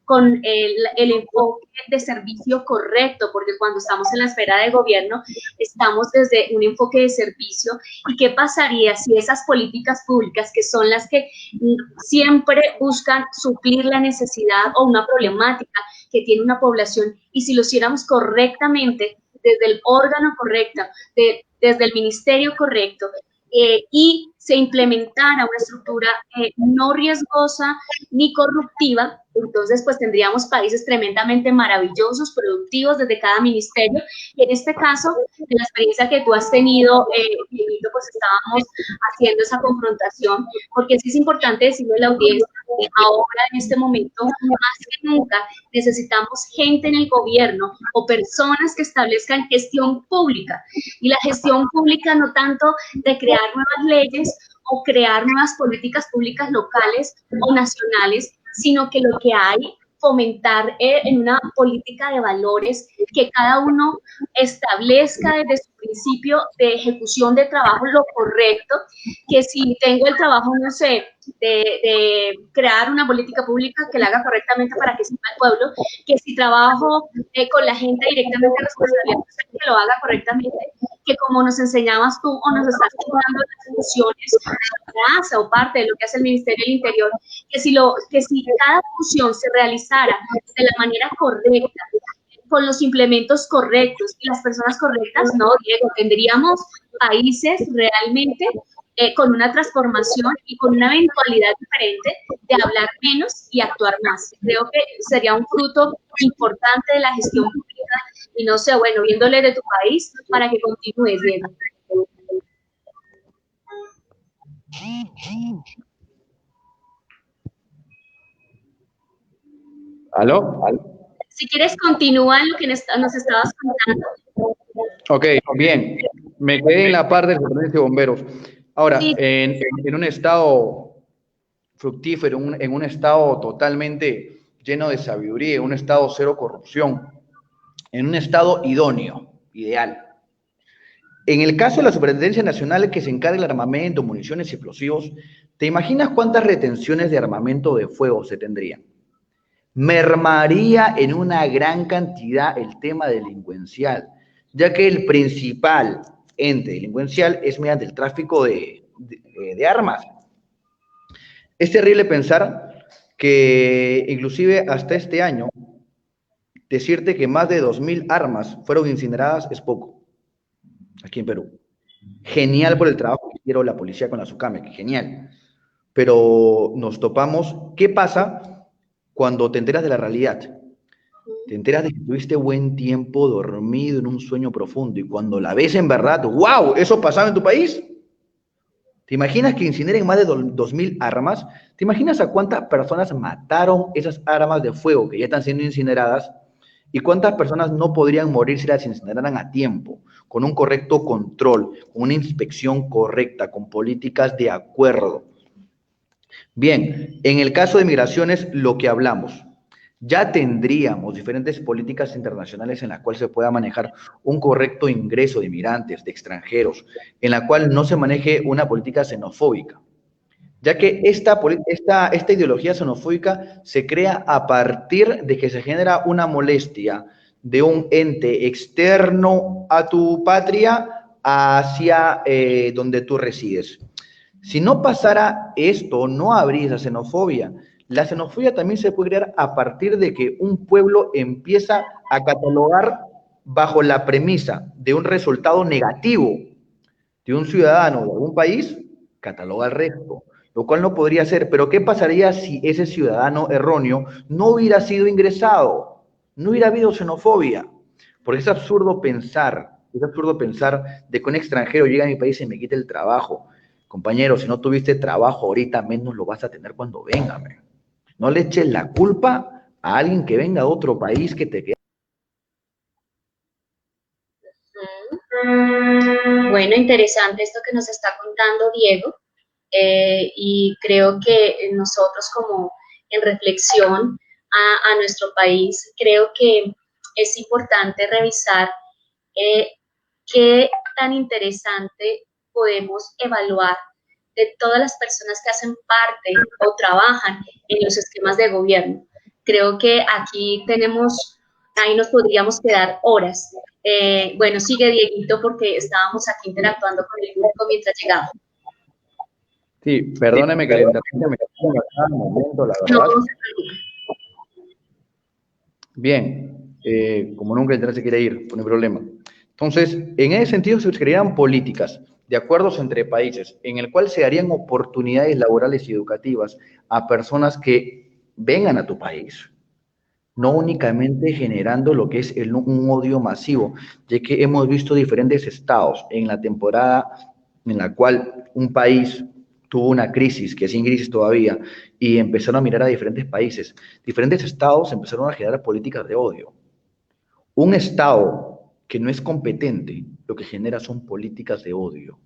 con el enfoque de servicio correcto? Porque cuando estamos en la esfera de gobierno, estamos desde un enfoque de servicio. ¿Y qué pasaría si esas políticas públicas, que son las que siempre buscan suplir la necesidad o una problemática que tiene una población, y si lo hiciéramos correctamente, desde el órgano correcto, desde el ministerio correcto, y se implementara una estructura no riesgosa ni corruptiva? Entonces pues tendríamos países tremendamente maravillosos, productivos desde cada ministerio. Y en este caso, de la experiencia que tú has tenido, pues estábamos haciendo esa confrontación, porque sí es importante decirle a la audiencia que ahora, en este momento, más que nunca, necesitamos gente en el gobierno o personas que establezcan gestión pública. Y la gestión pública no tanto de crear nuevas leyes o crear nuevas políticas públicas locales o nacionales, sino que lo que hay, fomentar en una política de valores, que cada uno establezca desde su principio de ejecución de trabajo lo correcto, que si tengo el trabajo, no sé, de crear una política pública, que la haga correctamente para que sirva al pueblo, que si trabajo con la gente directamente responsabilidad, que lo haga correctamente, que como nos enseñabas tú o nos estás dando las funciones o parte de lo que hace el Ministerio del Interior, que si cada función se realizara de la manera correcta, con los implementos correctos y las personas correctas, no, Diego, tendríamos países realmente con una transformación y con una eventualidad diferente de hablar menos y actuar más. Creo que sería un fruto importante de la gestión pública y no sé, bueno, viéndole de tu país para que continúes, Diego. ¿Aló? Si quieres, continúa en lo que nos estabas contando. Ok, bien. Me quedé en la parte de supervivencia de bomberos. Ahora, Sí. en un estado fructífero, en un estado totalmente lleno de sabiduría, en un estado cero corrupción, en un estado idóneo, ideal. En el caso de la Superintendencia Nacional que se encarga del armamento, municiones y explosivos, ¿te imaginas cuántas retenciones de armamento de fuego se tendrían? Mermaría en una gran cantidad el tema delincuencial, ya que el principal ente delincuencial es mediante el tráfico de armas. Es terrible pensar que inclusive hasta este año, decirte que más de 2.000 armas fueron incineradas es poco, aquí en Perú. Genial por el trabajo que hicieron la policía con la SUCAME, genial. Pero nos topamos, ¿qué pasa cuando te enteras de la realidad? Te enteras de que tuviste buen tiempo dormido en un sueño profundo y cuando la ves en verdad, ¡wow! ¿Eso pasaba en tu país? ¿Te imaginas que incineren más de 2.000 armas? ¿Te imaginas a cuántas personas mataron esas armas de fuego que ya están siendo incineradas? ¿Y cuántas personas no podrían morir si las incineraran a tiempo, con un correcto control, con una inspección correcta, con políticas de acuerdo? Bien, en el caso de migraciones, lo que hablamos, ya tendríamos diferentes políticas internacionales en las cuales se pueda manejar un correcto ingreso de migrantes, de extranjeros, en la cual no se maneje una política xenofóbica, ya que esta ideología xenofóbica se crea a partir de que se genera una molestia de un ente externo a tu patria hacia donde tú resides. Si no pasara esto, no habría esa xenofobia. La xenofobia también se puede crear a partir de que un pueblo empieza a catalogar bajo la premisa de un resultado negativo de un ciudadano de algún país, cataloga al resto, lo cual no podría ser. Pero ¿qué pasaría si ese ciudadano erróneo no hubiera sido ingresado? No hubiera habido xenofobia. Porque es absurdo pensar de que un extranjero llega a mi país y me quite el trabajo. Compañero, si no tuviste trabajo ahorita, menos lo vas a tener cuando venga. Man. No le eches la culpa a alguien que venga de otro país que te quede. Bueno, interesante esto que nos está contando Diego. Y creo que nosotros como en reflexión a nuestro país, creo que es importante revisar qué tan interesante podemos evaluar de todas las personas que hacen parte o trabajan en los esquemas de gobierno. Creo que aquí ahí nos podríamos quedar horas. Bueno, sigue Dieguito porque estábamos aquí interactuando con el público mientras llegaba. Sí, perdóneme que le interrumpa, me quedé en cada momento, la verdad. No, Bien, como nunca el internet se quiere ir, no hay problema. Entonces, en ese sentido se crearían políticas de acuerdos entre países, en el cual se darían oportunidades laborales y educativas a personas que vengan a tu país, no únicamente generando lo que es un odio masivo, ya que hemos visto diferentes estados en la temporada en la cual un país tuvo una crisis, que es sin crisis todavía, y empezaron a mirar a diferentes países. Diferentes estados empezaron a generar políticas de odio. Un estado que no es competente, lo que genera son políticas de odio.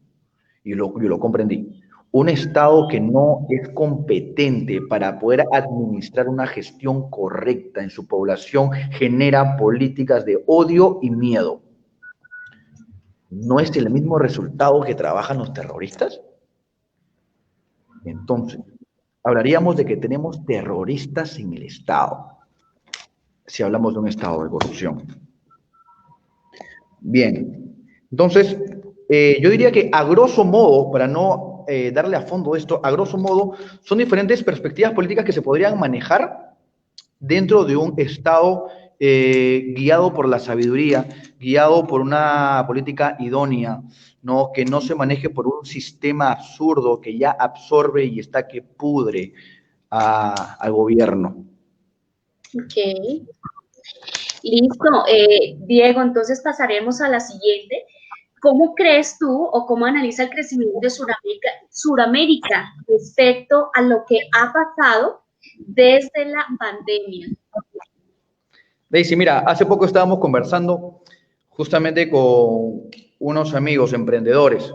Y yo lo comprendí. Un estado que no es competente para poder administrar una gestión correcta en su población genera políticas de odio y miedo. ¿No es el mismo resultado que trabajan los terroristas? Entonces, hablaríamos de que tenemos terroristas en el Estado, si hablamos de un estado de corrupción. Bien, entonces, yo diría que a grosso modo, para no darle a fondo esto, a grosso modo, son diferentes perspectivas políticas que se podrían manejar dentro de un estado guiado por la sabiduría, guiado por una política idónea, ¿no? Que no se maneje por un sistema absurdo que ya absorbe y está que pudre al gobierno. Ok, listo. Diego, entonces pasaremos a la siguiente. ¿Cómo crees tú o cómo analiza el crecimiento de Suramérica respecto a lo que ha pasado desde la pandemia? Daisy, mira, hace poco estábamos conversando justamente con unos amigos emprendedores,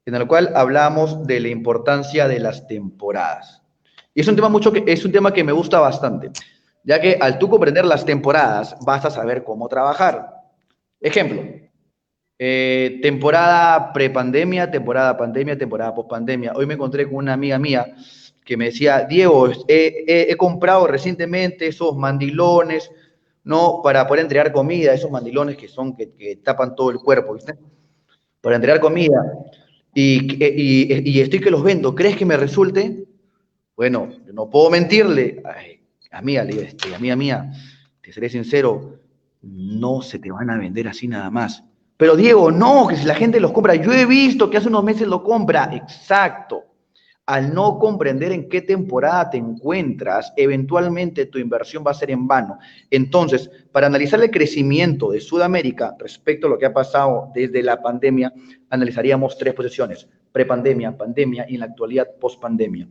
en el cual hablamos de la importancia de las temporadas. Y es un tema que me gusta bastante, ya que al tú comprender las temporadas vas a saber cómo trabajar. Ejemplo, temporada prepandemia, temporada pandemia, temporada pospandemia. Hoy me encontré con una amiga mía que me decía, Diego, he comprado recientemente esos mandilones, ¿no? Para poder entregar comida, esos mandilones que tapan todo el cuerpo, ¿viste? Para entregar comida. Y estoy que los vendo. ¿Crees que me resulte? Bueno, no puedo mentirle. Ay, amiga, le digo, amiga mía, te seré sincero, no se te van a vender así nada más. Pero Diego, no, que si la gente los compra, yo he visto que hace unos meses lo compra. Exacto. Al no comprender en qué temporada te encuentras, eventualmente tu inversión va a ser en vano. Entonces, para analizar el crecimiento de Sudamérica respecto a lo que ha pasado desde la pandemia, analizaríamos tres posiciones: prepandemia, pandemia y en la actualidad pospandemia.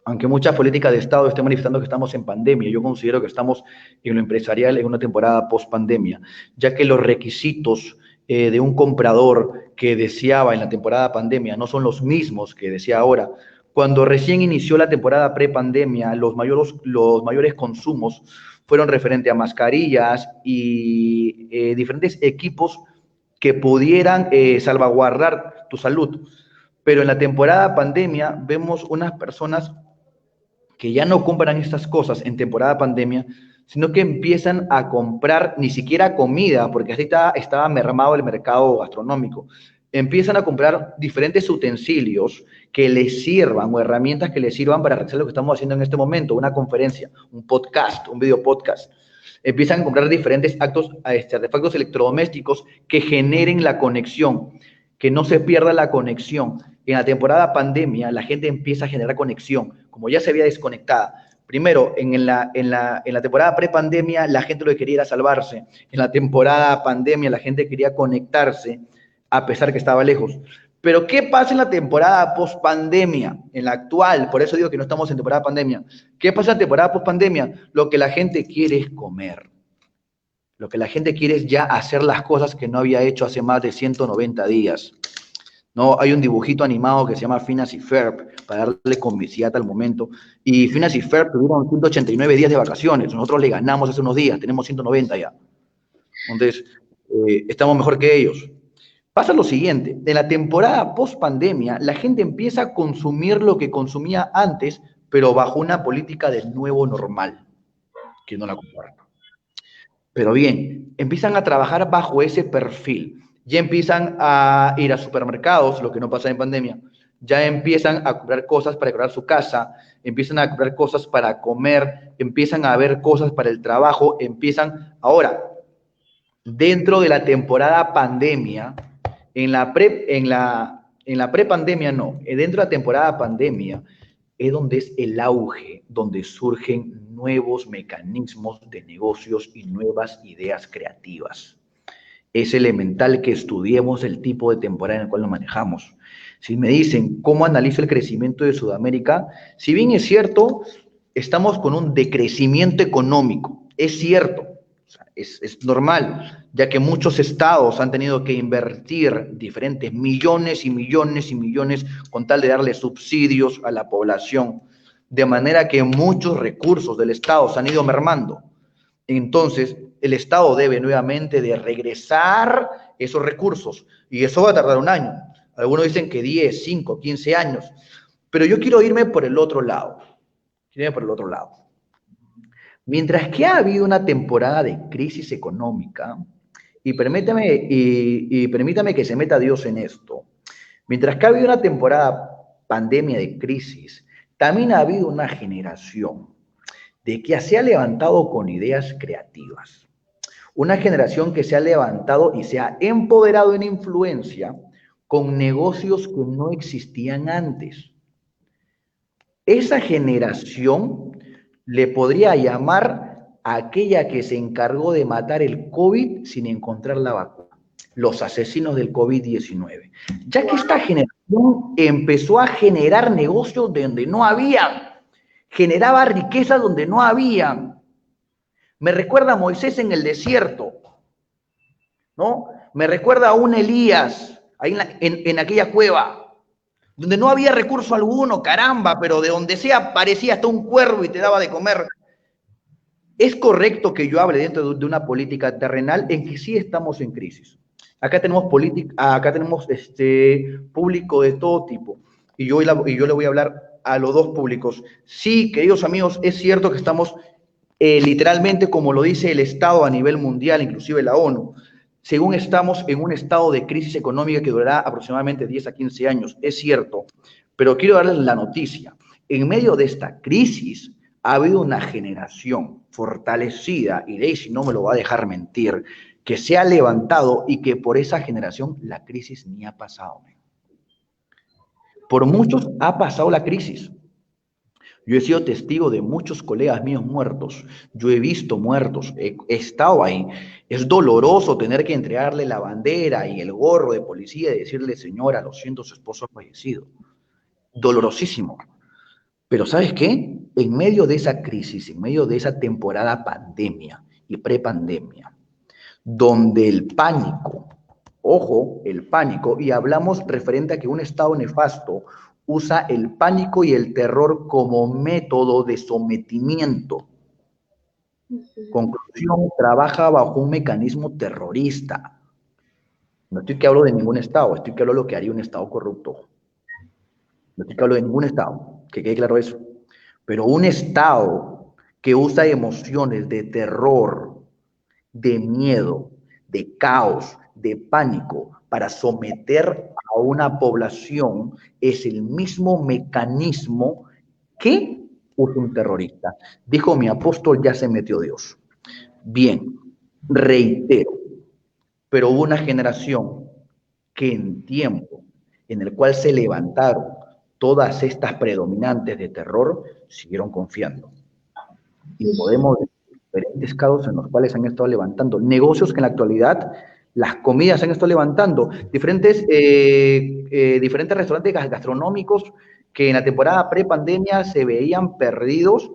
Aunque muchas políticas de Estado estén manifestando que estamos en pandemia, yo considero que estamos en lo empresarial en una temporada post-pandemia, ya que los requisitos de un comprador que deseaba en la temporada pandemia no son los mismos que desea ahora. Cuando recién inició la temporada pre-pandemia, los mayores consumos fueron referente a mascarillas y diferentes equipos que pudieran salvaguardar tu salud. Pero en la temporada pandemia vemos unas personas que ya no compran estas cosas en temporada pandemia, sino que empiezan a comprar ni siquiera comida, porque así estaba mermado el mercado gastronómico. Empiezan a comprar diferentes utensilios que les sirvan o herramientas que les sirvan para realizar lo que estamos haciendo en este momento, una conferencia, un podcast, un video podcast. Empiezan a comprar diferentes artefactos electrodomésticos que generen la conexión, que no se pierda la conexión. En la temporada pandemia, la gente empieza a generar conexión, como ya se había desconectada. Primero, en la temporada prepandemia, la gente lo que quería era salvarse. En la temporada pandemia, la gente quería conectarse, a pesar que estaba lejos. Pero, ¿qué pasa en la temporada post-pandemia? En la actual, por eso digo que no estamos en temporada pandemia. ¿Qué pasa en la temporada post-pandemia? Lo que la gente quiere es comer. Lo que la gente quiere es ya hacer las cosas que no había hecho hace más de 190 días. No, hay un dibujito animado que se llama Phineas y Ferb, para darle comicidad al momento. Y Phineas y Ferb tuvieron 189 días de vacaciones. Nosotros le ganamos hace unos días, tenemos 190 ya. Entonces, estamos mejor que ellos. Pasa lo siguiente, en la temporada post-pandemia, la gente empieza a consumir lo que consumía antes, pero bajo una política del nuevo normal, que no la comparto. Pero bien, empiezan a trabajar bajo ese perfil. Ya empiezan a ir a supermercados, lo que no pasa en pandemia. Ya empiezan a comprar cosas para decorar su casa, empiezan a comprar cosas para comer, empiezan a ver cosas para el trabajo, empiezan... Ahora, dentro de la temporada pandemia, en la prepandemia no, dentro de la temporada pandemia es donde es el auge, donde surgen nuevos mecanismos de negocios y nuevas ideas creativas. Es elemental que estudiemos el tipo de temporada en el cual nos manejamos. Si me dicen cómo analizo el crecimiento de Sudamérica, si bien es cierto, estamos con un decrecimiento económico, es cierto, o sea, es normal, ya que muchos estados han tenido que invertir diferentes millones y millones y millones con tal de darle subsidios a la población, de manera que muchos recursos del estado se han ido mermando. Entonces, el Estado debe nuevamente de regresar esos recursos y eso va a tardar un año. Algunos dicen que 10, 5, 15 años, pero yo quiero irme por el otro lado. Quiero irme por el otro lado. Mientras que ha habido una temporada de crisis económica, y permítame que se meta Dios en esto, mientras que ha habido una temporada pandemia de crisis, también ha habido una generación de que se ha levantado con ideas creativas. Una generación que se ha levantado y se ha empoderado en influencia con negocios que no existían antes. Esa generación le podría llamar a aquella que se encargó de matar el COVID sin encontrar la vacuna, los asesinos del COVID-19. Ya que esta generación empezó a generar negocios donde no había, generaba riqueza donde no había. Me recuerda a Moisés en el desierto, ¿no? Me recuerda a un Elías ahí en aquella cueva, donde no había recurso alguno, caramba, pero de donde sea aparecía hasta un cuervo y te daba de comer. Es correcto que yo hable dentro de una política terrenal en que sí estamos en crisis. Acá tenemos público de todo tipo. Y yo le voy a hablar a los dos públicos. Sí, queridos amigos, es cierto que estamos literalmente, como lo dice el Estado a nivel mundial, inclusive la ONU, según estamos en un estado de crisis económica que durará aproximadamente 10 a 15 años. Es cierto, pero quiero darles la noticia. En medio de esta crisis ha habido una generación fortalecida, y Daisy no me lo va a dejar mentir, que se ha levantado y que por esa generación la crisis ni ha pasado. Por muchos ha pasado la crisis. Yo he sido testigo de muchos colegas míos muertos. Yo he visto muertos, he estado ahí. Es doloroso tener que entregarle la bandera y el gorro de policía y decirle, señora, lo siento, su esposo ha fallecido. Dolorosísimo. Pero ¿sabes qué? En medio de esa crisis, en medio de esa temporada pandemia y prepandemia, donde el pánico, ojo, el pánico, y hablamos referente a que un estado nefasto usa el pánico y el terror como método de sometimiento. Conclusión, trabaja bajo un mecanismo terrorista. No estoy que hablo de ningún estado, estoy que hablo de lo que haría un estado corrupto. No estoy que hablo de ningún estado, que quede claro eso. Pero un estado que usa emociones de terror, de miedo, de caos, de pánico para someter a una población es el mismo mecanismo que usa un terrorista. Dijo mi apóstol, ya se metió Dios. Bien, reitero, pero hubo una generación que en tiempo en el cual se levantaron todas estas predominantes de terror, siguieron confiando. Y podemos ver diferentes casos en los cuales han estado levantando negocios que en la actualidad las comidas se han estado levantando, diferentes restaurantes gastronómicos que en la temporada pre-pandemia se veían perdidos,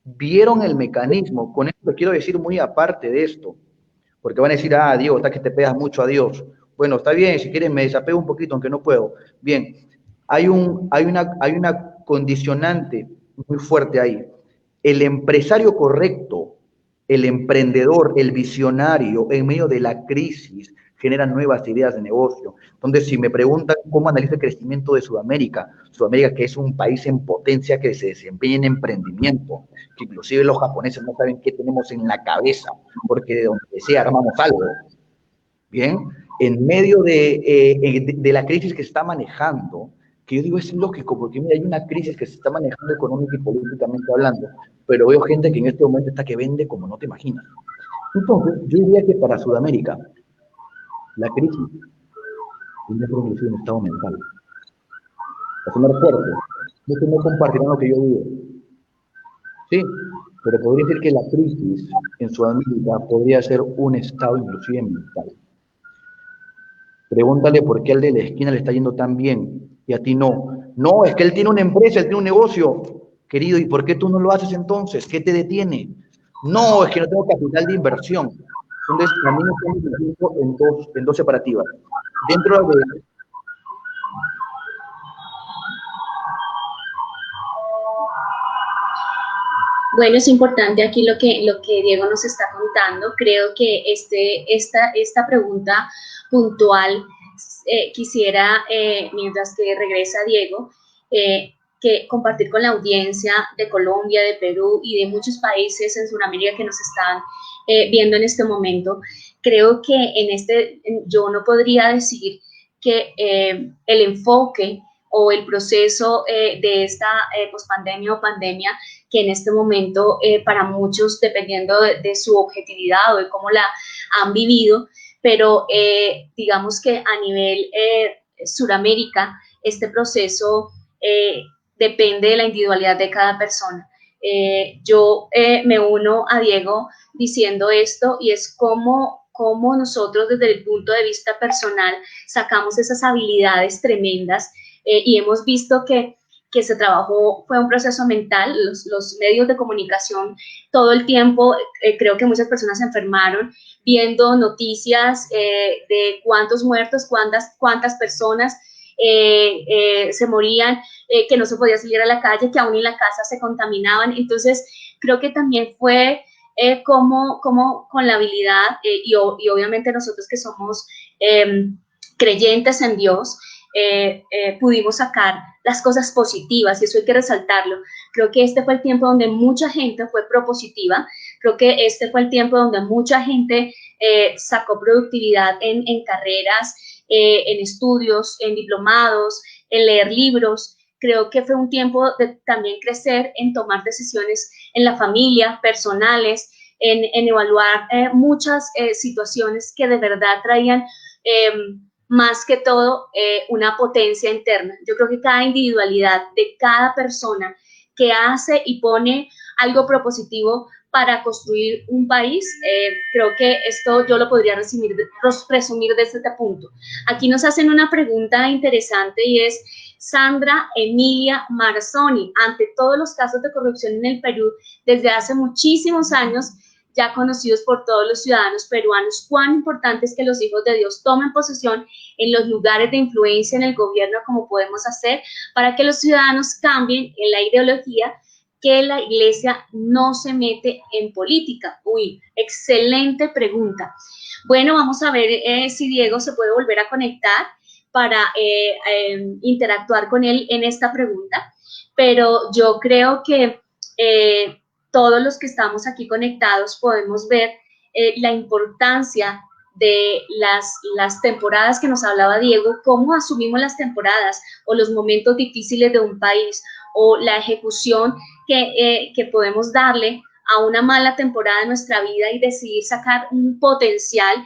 vieron el mecanismo. Con esto quiero decir muy aparte de esto, porque van a decir, ah, Diego, está que te pegas mucho a Dios. Bueno, está bien, si quieres me desapego un poquito, aunque no puedo. Bien, hay una condicionante muy fuerte ahí. El empresario correcto, el emprendedor, el visionario, en medio de la crisis, genera nuevas ideas de negocio. Entonces, si me preguntan cómo analizo el crecimiento de Sudamérica, Sudamérica que es un país en potencia que se desempeña en emprendimiento, que inclusive los japoneses no saben qué tenemos en la cabeza, porque de donde sea armamos algo. Bien, en medio de la crisis que se está manejando, que yo digo es lógico, porque mira, hay una crisis que se está manejando económica y políticamente hablando, pero veo gente que en este momento está que vende como no te imaginas. Entonces, yo diría que para Sudamérica, la crisis tiene producir un estado mental. A sonar fuerte, muchos no compartirán lo que yo digo. Sí, pero podría decir que la crisis en Sudamérica podría ser un estado inclusive mental. Pregúntale por qué al de la esquina le está yendo tan bien y a ti no. No, es que él tiene una empresa, él tiene un negocio. Querido, ¿y por qué tú no lo haces entonces? ¿Qué te detiene? No, es que no tengo capital de inversión. Entonces, también estamos en dos separativas. Dentro de... Bueno, es importante aquí lo que Diego nos está contando. Creo que esta pregunta puntual quisiera, mientras que regresa Diego, que compartir con la audiencia de Colombia, de Perú y de muchos países en Sudamérica que nos están viendo en este momento. Creo que yo no podría decir que el enfoque o el proceso de esta pospandemia o pandemia que en este momento para muchos, dependiendo de su objetividad o de cómo la han vivido, pero digamos que a nivel Suramérica, este proceso depende de la individualidad de cada persona. Yo me uno a Diego diciendo esto, y es cómo nosotros desde el punto de vista personal sacamos esas habilidades tremendas y hemos visto que se trabajó, fue un proceso mental, los medios de comunicación todo el tiempo, creo que muchas personas se enfermaron viendo noticias de cuántos muertos, cuántas personas se morían, que no se podía salir a la calle, que aún en la casa se contaminaban. Entonces, creo que también fue como con la habilidad, y obviamente nosotros que somos creyentes en Dios, pudimos sacar las cosas positivas, y eso hay que resaltarlo. Creo que este fue el tiempo donde mucha gente fue propositiva, creo que este fue el tiempo donde mucha gente sacó productividad en carreras, en estudios, en diplomados, en leer libros. Creo que fue un tiempo de también crecer, en tomar decisiones en la familia, personales, en evaluar muchas situaciones que de verdad traían más que todo una potencia interna. Yo creo que cada individualidad de cada persona que hace y pone algo propositivo para construir un país, creo que esto yo lo podría resumir desde este punto. Aquí nos hacen una pregunta interesante, y es Sandra Emilia Marzoni: ante todos los casos de corrupción en el Perú desde hace muchísimos años, ya conocidos por todos los ciudadanos peruanos, ¿cuán importante es que los hijos de Dios tomen posesión en los lugares de influencia en el gobierno, como podemos hacer para que los ciudadanos cambien en la ideología, que la iglesia no se mete en política? Uy, excelente pregunta. Bueno, vamos a ver si Diego se puede volver a conectar para interactuar con él en esta pregunta, pero yo creo que todos los que estamos aquí conectados podemos ver la importancia de las temporadas que nos hablaba Diego, cómo asumimos las temporadas o los momentos difíciles de un país, o la ejecución que podemos darle a una mala temporada de nuestra vida y decidir sacar un potencial,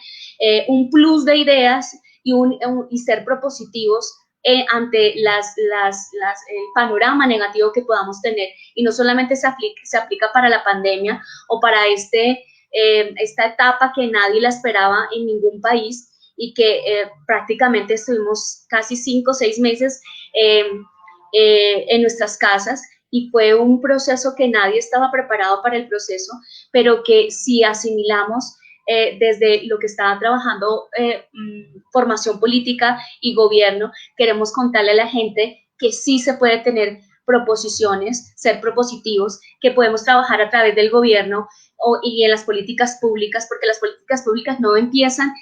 un plus de ideas y ser propositivos ante el panorama negativo que podamos tener. Y no solamente se aplica para la pandemia o para esta etapa que nadie la esperaba en ningún país, y que prácticamente estuvimos casi 5 o 6 meses en nuestras casas, y fue un proceso que nadie estaba preparado para el proceso, pero que si asimilamos desde lo que estaba trabajando formación política y gobierno, queremos contarle a la gente que sí se puede tener proposiciones, ser propositivos, que podemos trabajar a través del gobierno y en las políticas públicas, porque las políticas públicas no empiezan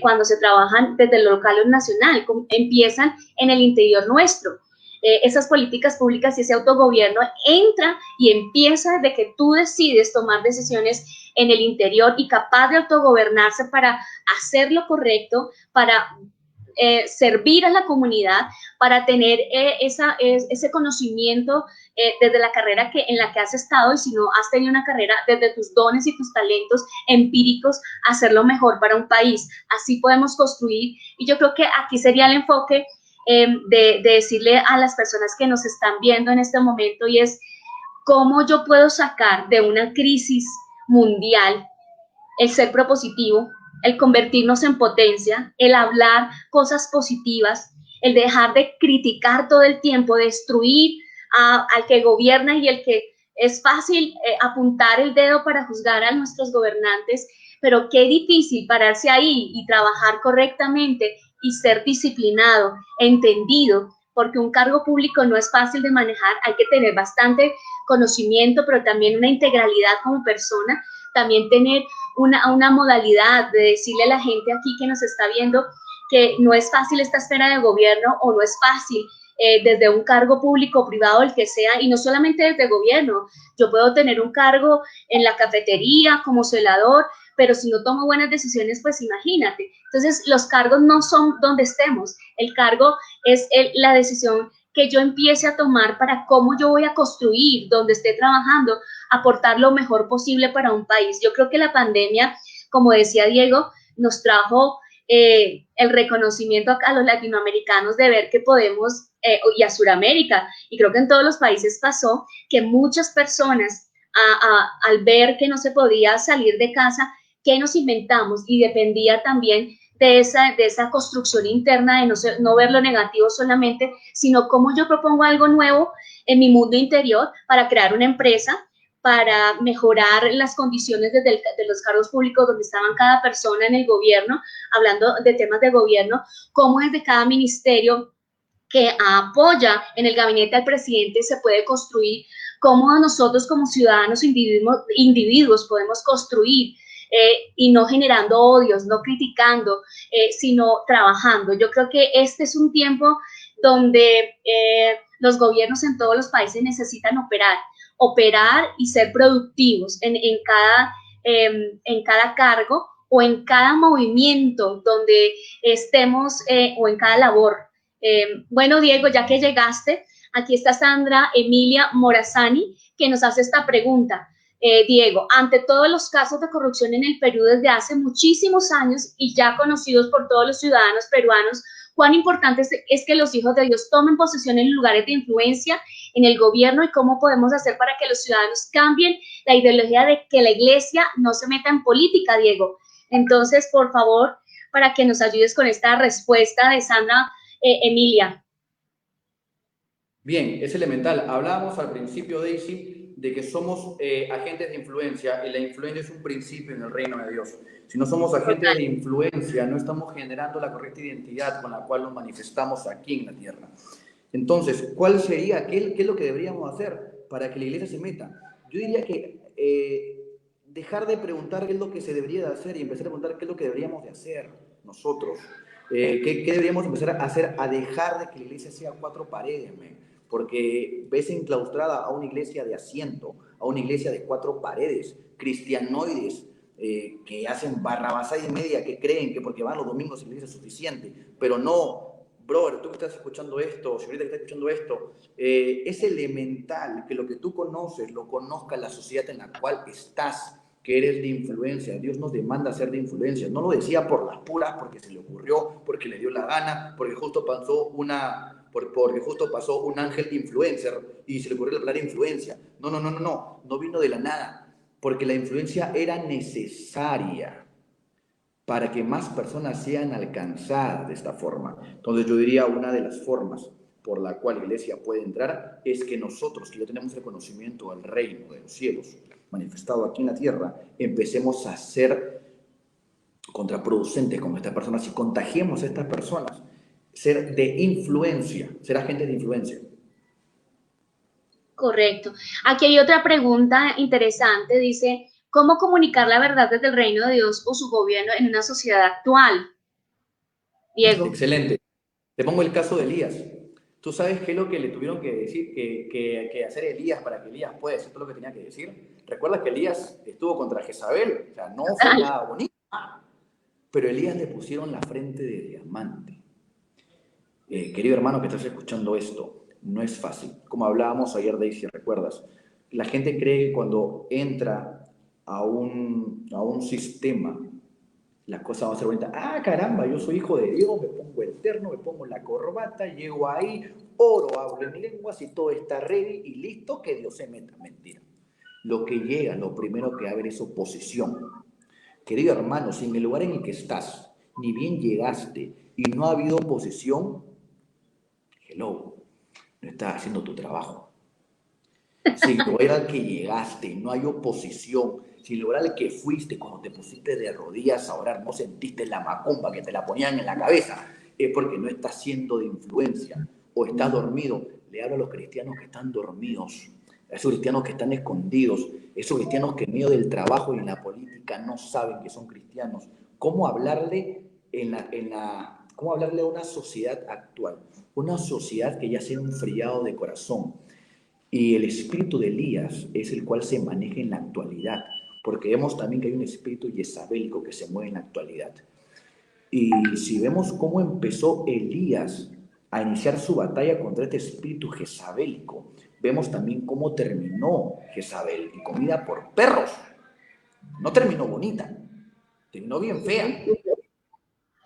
cuando se trabajan desde lo local o nacional, empiezan en el interior nuestro. Esas políticas públicas y ese autogobierno entra y empieza desde que tú decides tomar decisiones en el interior y capaz de autogobernarse para hacer lo correcto, para servir a la comunidad, para tener ese conocimiento desde la carrera en la que has estado, y si no has tenido una carrera, desde tus dones y tus talentos empíricos, hacerlo mejor para un país. Así podemos construir, y yo creo que aquí sería el enfoque de decirle a las personas que nos están viendo en este momento, y es cómo yo puedo sacar de una crisis mundial el ser propositivo, el convertirnos en potencia, el hablar cosas positivas, el dejar de criticar todo el tiempo, destruir al que gobierna y el que es fácil apuntar el dedo para juzgar a nuestros gobernantes, pero qué difícil pararse ahí y trabajar correctamente y ser disciplinado, entendido, porque un cargo público no es fácil de manejar, hay que tener bastante conocimiento, pero también una integralidad como persona, también tener una modalidad de decirle a la gente aquí que nos está viendo que no es fácil esta esfera de gobierno, o no es fácil desde un cargo público o privado, el que sea, y no solamente desde gobierno. Yo puedo tener un cargo en la cafetería como celador, pero si no tomo buenas decisiones, pues imagínate. Entonces, los cargos no son donde estemos, el cargo es la decisión que yo empiece a tomar para cómo yo voy a construir, donde esté trabajando, aportar lo mejor posible para un país. Yo creo que la pandemia, como decía Diego, nos trajo el reconocimiento a los latinoamericanos de ver que podemos, y a Sudamérica, y creo que en todos los países pasó, que muchas personas al ver que no se podía salir de casa, ¿qué nos inventamos? Y dependía también de esa construcción interna, de no ver lo negativo solamente, sino cómo yo propongo algo nuevo en mi mundo interior para crear una empresa, para mejorar las condiciones de los cargos públicos donde estaban cada persona en el gobierno, hablando de temas de gobierno, cómo desde cada ministerio que apoya en el gabinete al presidente se puede construir, cómo nosotros como ciudadanos individuos podemos construir, y no generando odios, no criticando, sino trabajando. Yo creo que este es un tiempo donde los gobiernos en todos los países necesitan operar y ser productivos en cada cargo o en cada movimiento donde estemos, o en cada labor. Bueno, Diego, ya que llegaste, aquí está Sandra Emilia Morazani, que nos hace esta pregunta. Diego, ante todos los casos de corrupción en el Perú desde hace muchísimos años y ya conocidos por todos los ciudadanos peruanos, ¿cuán importante es que los hijos de Dios tomen posesión en lugares de influencia en el gobierno y cómo podemos hacer para que los ciudadanos cambien la ideología de que la iglesia no se meta en política, Diego? Entonces, por favor, para que nos ayudes con esta respuesta de Sandra Emilia. Bien, es elemental. Hablábamos al principio, Daisy, de que somos agentes de influencia y la influencia es un principio en el reino de Dios. Si no somos agentes de influencia, no estamos generando la correcta identidad con la cual nos manifestamos aquí en la tierra. Entonces, ¿cuál sería, qué es lo que deberíamos hacer para que la iglesia se meta? Yo diría que dejar de preguntar qué es lo que se debería de hacer y empezar a preguntar qué es lo que deberíamos de hacer nosotros. ¿Qué deberíamos empezar a hacer? A dejar de que la iglesia sea cuatro paredes, porque ves enclaustrada a una iglesia de asiento, a una iglesia de cuatro paredes, cristianoides, que hacen barrabasada y media, que creen que porque van los domingos a la iglesia es suficiente, pero no, brother, tú que estás escuchando esto, señorita que está escuchando esto, es elemental que lo que tú conoces lo conozca la sociedad en la cual estás, que eres de influencia. Dios nos demanda ser de influencia. No lo decía por las puras, porque se le ocurrió, porque le dio la gana, porque justo pasó un ángel influencer y se le ocurrió la palabra influencia. No vino de la nada, porque la influencia era necesaria para que más personas sean alcanzadas de esta forma. Entonces yo diría una de las formas por la cual la iglesia puede entrar es que nosotros, que ya tenemos el conocimiento del reino de los cielos manifestado aquí en la tierra, empecemos a ser contraproducentes con estas personas y contagiemos a estas personas, ser de influencia, ser agentes de influencia. Correcto. Aquí hay otra pregunta interesante, dice, ¿cómo comunicar la verdad desde el reino de Dios o su gobierno en una sociedad actual? Diego. Excelente. Te pongo el caso de Elías. ¿Tú sabes qué es lo que le tuvieron que decir, que hacer Elías para que Elías pueda decir todo lo que tenía que decir? ¿Recuerdas que Elías estuvo contra Jezabel? O sea, no fue nada bonito. Pero Elías le pusieron la frente de diamante. Querido hermano que estás escuchando esto, no es fácil. Como hablábamos ayer, Daisy, ¿recuerdas? La gente cree que cuando entra a un sistema, la cosa va a ser bonita. Ah, caramba, yo soy hijo de Dios, me pongo el terno, me pongo la corbata, llego ahí, oro, hablo en lenguas y todo está ready y listo, que Dios se meta. Mentira. Lo que llega, lo primero que va a haber es oposición. Querido hermano, si en el lugar en el que estás, ni bien llegaste y no ha habido oposición, hello, no estás haciendo tu trabajo. Si en el lugar al que llegaste no hay oposición, si en el lugar al que fuiste cuando te pusiste de rodillas a orar no sentiste la macumba que te la ponían en la cabeza, es porque no estás siendo de influencia o estás dormido. Le hablo a los cristianos que están dormidos, a esos cristianos que están escondidos, esos cristianos que en medio del trabajo y en la política no saben que son cristianos. ¿Cómo hablarle cómo hablarle a una sociedad actual? Una sociedad que ya se ha enfriado de corazón. Y el espíritu de Elías es el cual se maneja en la actualidad. porque vemos también que hay un espíritu jezabélico que se mueve en la actualidad. Y si vemos cómo empezó Elías a iniciar su batalla contra este espíritu jezabélico, vemos también cómo terminó Jezabel, y comida por perros. No terminó bonita, terminó bien fea.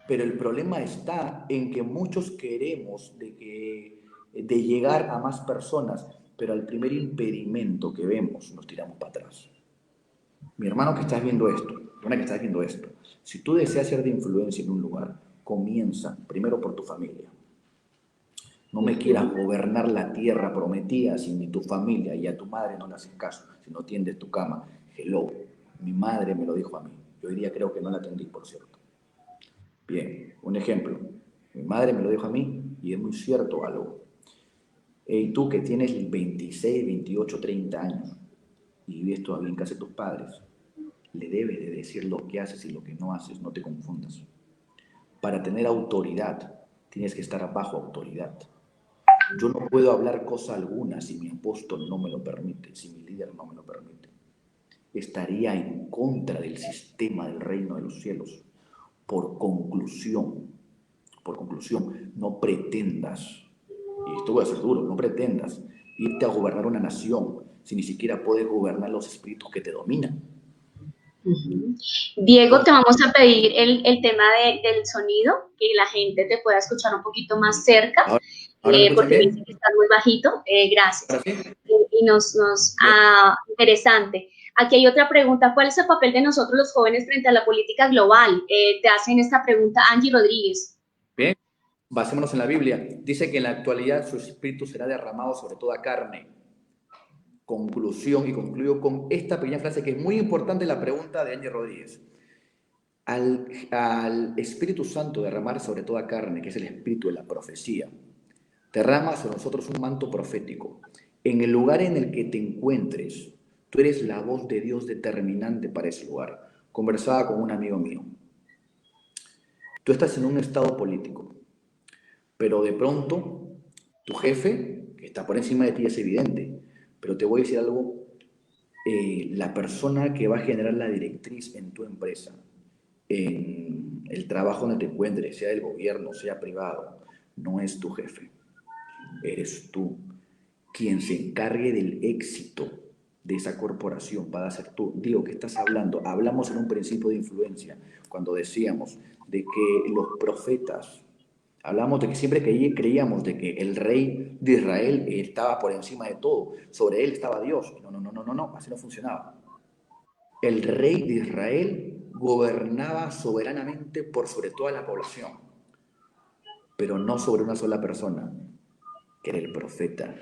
Pero el problema está en que muchos queremos de llegar a más personas, pero al primer impedimento que vemos nos tiramos para atrás. Mi hermano que estás viendo esto, hermana que estás viendo esto, si tú deseas ser de influencia en un lugar, comienza primero por tu familia. No me quieras gobernar la tierra prometida si ni tu familia y a tu madre no le haces caso, si no tiendes tu cama. Hello, mi madre me lo dijo a mí. Yo hoy día creo que no la atendí, por cierto. Bien, un ejemplo. Mi madre me lo dijo a mí y es muy cierto algo. Y tú que tienes 26, 28, 30 años y vives todavía en casa de tus padres, le debes de decir lo que haces y lo que no haces, no te confundas. Para tener autoridad, tienes que estar bajo autoridad. Yo no puedo hablar cosa alguna si mi apóstol no me lo permite, si mi líder no me lo permite. Estaría en contra del sistema del reino de los cielos. Por conclusión, no pretendas, y esto va a ser duro, no pretendas irte a gobernar una nación si ni siquiera puedes gobernar los espíritus que te dominan. Diego, te vamos a pedir el tema del sonido, que la gente te pueda escuchar un poquito más cerca, ¿Ahora me porque bien? dice que está muy bajito. Gracias. ¿Sí? Y interesante. Aquí hay otra pregunta. ¿Cuál es el papel de nosotros los jóvenes frente a la política global? Te hacen esta pregunta Angie Rodríguez. Bien, basémonos en la Biblia. Dice que en la actualidad su espíritu será derramado sobre toda carne. Conclusión, y concluyo con esta pequeña frase que es muy importante, la pregunta de Angie Rodríguez. Al Espíritu Santo derramar sobre toda carne, que es el espíritu de la profecía, derrama sobre nosotros un manto profético. En el lugar en el que te encuentres, tú eres la voz de Dios determinante para ese lugar. Conversaba con un amigo mío. Tú estás en un estado político, pero de pronto tu jefe, que está por encima de ti, es evidente. Pero te voy a decir algo, la persona que va a generar la directriz en tu empresa, en el trabajo donde te encuentres, sea del gobierno, sea privado, no es tu jefe. Eres tú. Quien se encargue del éxito de esa corporación va a ser tú. Digo, ¿qué estás hablando? Hablamos en un principio de influencia, cuando decíamos de que los profetas, hablamos de que siempre creíamos de que el rey de Israel estaba por encima de todo, sobre él estaba Dios. No, así no funcionaba. El rey de Israel gobernaba soberanamente por sobre toda la población, pero no sobre una sola persona, que era el profeta.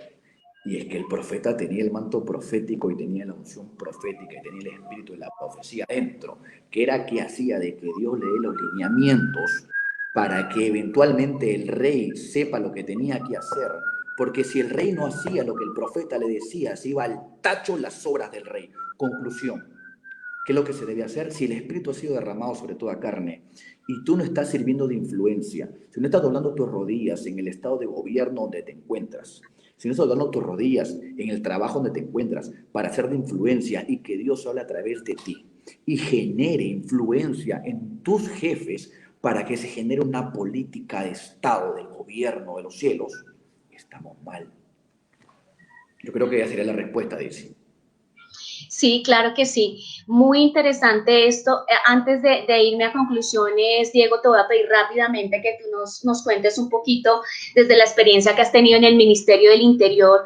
Y es que el profeta tenía el manto profético y tenía la unción profética y tenía el espíritu de la profecía dentro, que era que hacía de que Dios le dé los lineamientos para que eventualmente el rey sepa lo que tenía que hacer. Porque si el rey no hacía lo que el profeta le decía, se iba al tacho las obras del rey. Conclusión. ¿Qué es lo que se debe hacer? Si el Espíritu ha sido derramado sobre toda carne y tú no estás sirviendo de influencia, si no estás doblando tus rodillas en el estado de gobierno donde te encuentras, si no estás doblando tus rodillas en el trabajo donde te encuentras para ser de influencia y que Dios hable a través de ti y genere influencia en tus jefes para que se genere una política de Estado, del gobierno, de los cielos, estamos mal. Yo creo que esa sería la respuesta, Daisy. Sí, claro que sí. Muy interesante esto. Antes de irme a conclusiones, Diego, te voy a pedir rápidamente que tú nos cuentes un poquito desde la experiencia que has tenido en el Ministerio del Interior,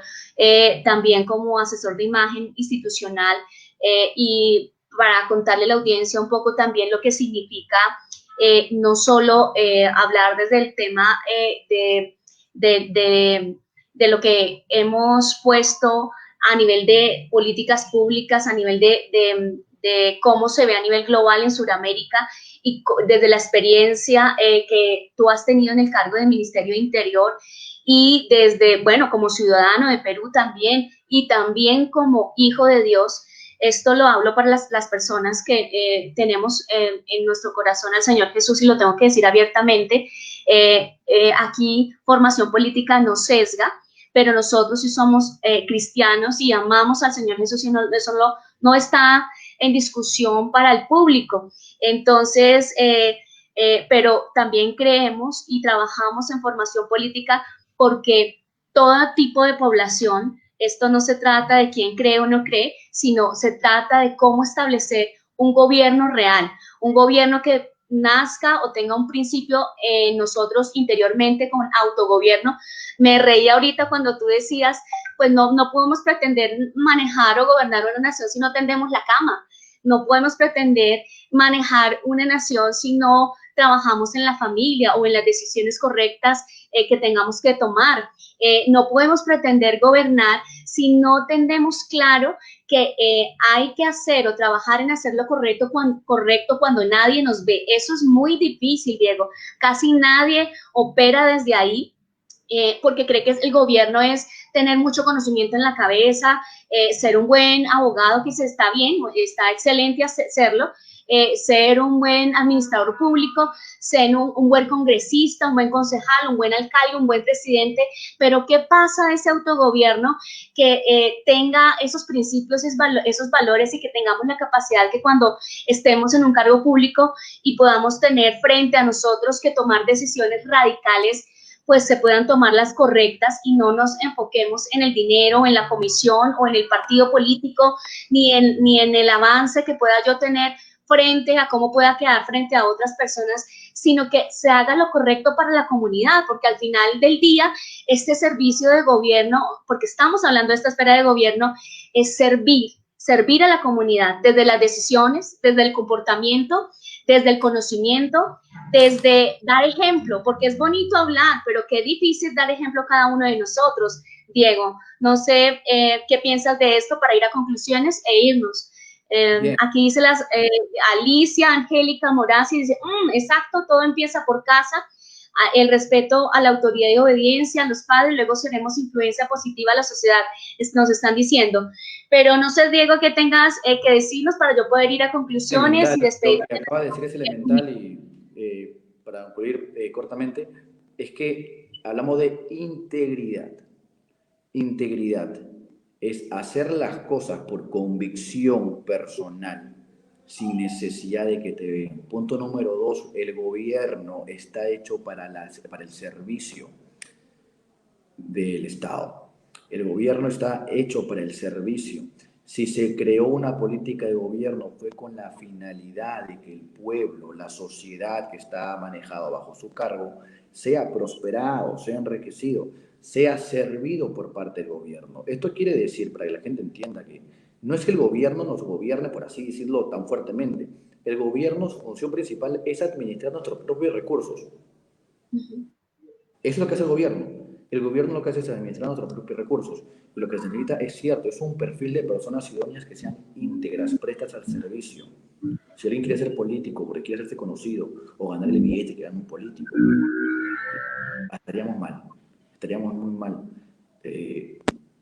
también como asesor de imagen institucional, y para contarle a la audiencia un poco también lo que significa no solo hablar desde el tema de lo que hemos puesto a nivel de políticas públicas, a nivel de cómo se ve a nivel global en Sudamérica, y desde la experiencia que tú has tenido en el cargo del Ministerio de Interior, y desde, bueno, como ciudadano de Perú también, y también como hijo de Dios. Esto lo hablo para las personas que tenemos en nuestro corazón al Señor Jesús, y lo tengo que decir abiertamente. Aquí formación política no sesga, pero nosotros sí somos cristianos y amamos al Señor Jesús, y eso no está en discusión para el público. Entonces, pero también creemos y trabajamos en formación política porque todo tipo de población, esto no se trata de quién cree o no cree, sino se trata de cómo establecer un gobierno real, un gobierno que nazca o tenga un principio en nosotros interiormente con autogobierno. Me reía ahorita cuando tú decías, pues no podemos pretender manejar o gobernar una nación si no tendemos la cama. No podemos pretender manejar una nación si no trabajamos en la familia o en las decisiones correctas que tengamos que tomar. No podemos pretender gobernar si no tenemos claro que hay que hacer o trabajar en hacer lo correcto cuando nadie nos ve. Eso es muy difícil, Diego. Casi nadie opera desde ahí porque cree que el gobierno es tener mucho conocimiento en la cabeza, ser un buen abogado, que se está bien, está excelente serlo, ser un buen administrador público, ser un buen congresista, un buen concejal, un buen alcalde, un buen presidente, pero ¿qué pasa a ese autogobierno que tenga esos principios, esos valores y que tengamos la capacidad que cuando estemos en un cargo público y podamos tener frente a nosotros que tomar decisiones radicales, pues se puedan tomar las correctas y no nos enfoquemos en el dinero, en la comisión o en el partido político, ni en el avance que pueda yo tener frente a cómo pueda quedar frente a otras personas, sino que se haga lo correcto para la comunidad, porque al final del día, este servicio de gobierno, porque estamos hablando de esta esfera de gobierno, es servir a la comunidad, desde las decisiones, desde el comportamiento, desde el conocimiento, desde dar ejemplo, porque es bonito hablar, pero qué difícil dar ejemplo a cada uno de nosotros. Diego, no sé qué piensas de esto para ir a conclusiones e irnos. Aquí dice Alicia, Angélica, Morazzi, dice, exacto, todo empieza por casa, el respeto a la autoridad y obediencia a los padres, luego seremos influencia positiva a la sociedad, nos están diciendo. Pero no sé, Diego, qué tengas que decirnos para yo poder ir a conclusiones y despedir. Lo que acaba de decir es elemental y para concluir cortamente, es que hablamos de integridad. Integridad es hacer las cosas por convicción personal, sin necesidad de que te vean. Punto número 2, el gobierno está hecho para el servicio del Estado. El gobierno está hecho para el servicio. Si se creó una política de gobierno fue con la finalidad de que el pueblo, la sociedad que está manejado bajo su cargo, sea prosperado, sea enriquecido, sea servido por parte del gobierno. Esto quiere decir, para que la gente entienda, que no es que el gobierno nos gobierne, por así decirlo, tan fuertemente. El gobierno, su función principal es administrar nuestros propios recursos. Eso es lo que hace el gobierno. El gobierno lo que hace es administrar nuestros propios recursos. Y lo que se necesita es cierto, es un perfil de personas idóneas que sean íntegras, prestas al servicio. Si alguien quiere ser político porque quiere hacerse conocido o ganar el billete que gana un político, estaríamos mal, estaríamos muy mal.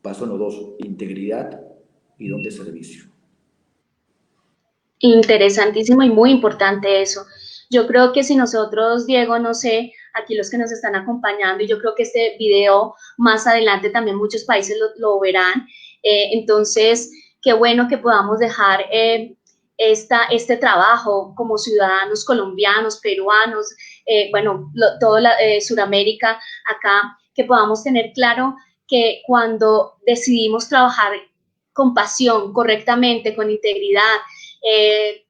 Paso en los dos, integridad y don de servicio. Interesantísimo y muy importante eso. Yo creo que si nosotros, Diego, no sé, aquí los que nos están acompañando, y yo creo que este video más adelante también muchos países lo verán, entonces, qué bueno que podamos dejar este trabajo como ciudadanos colombianos, peruanos, bueno, toda Sudamérica acá, que podamos tener claro que cuando decidimos trabajar con pasión, correctamente, con integridad,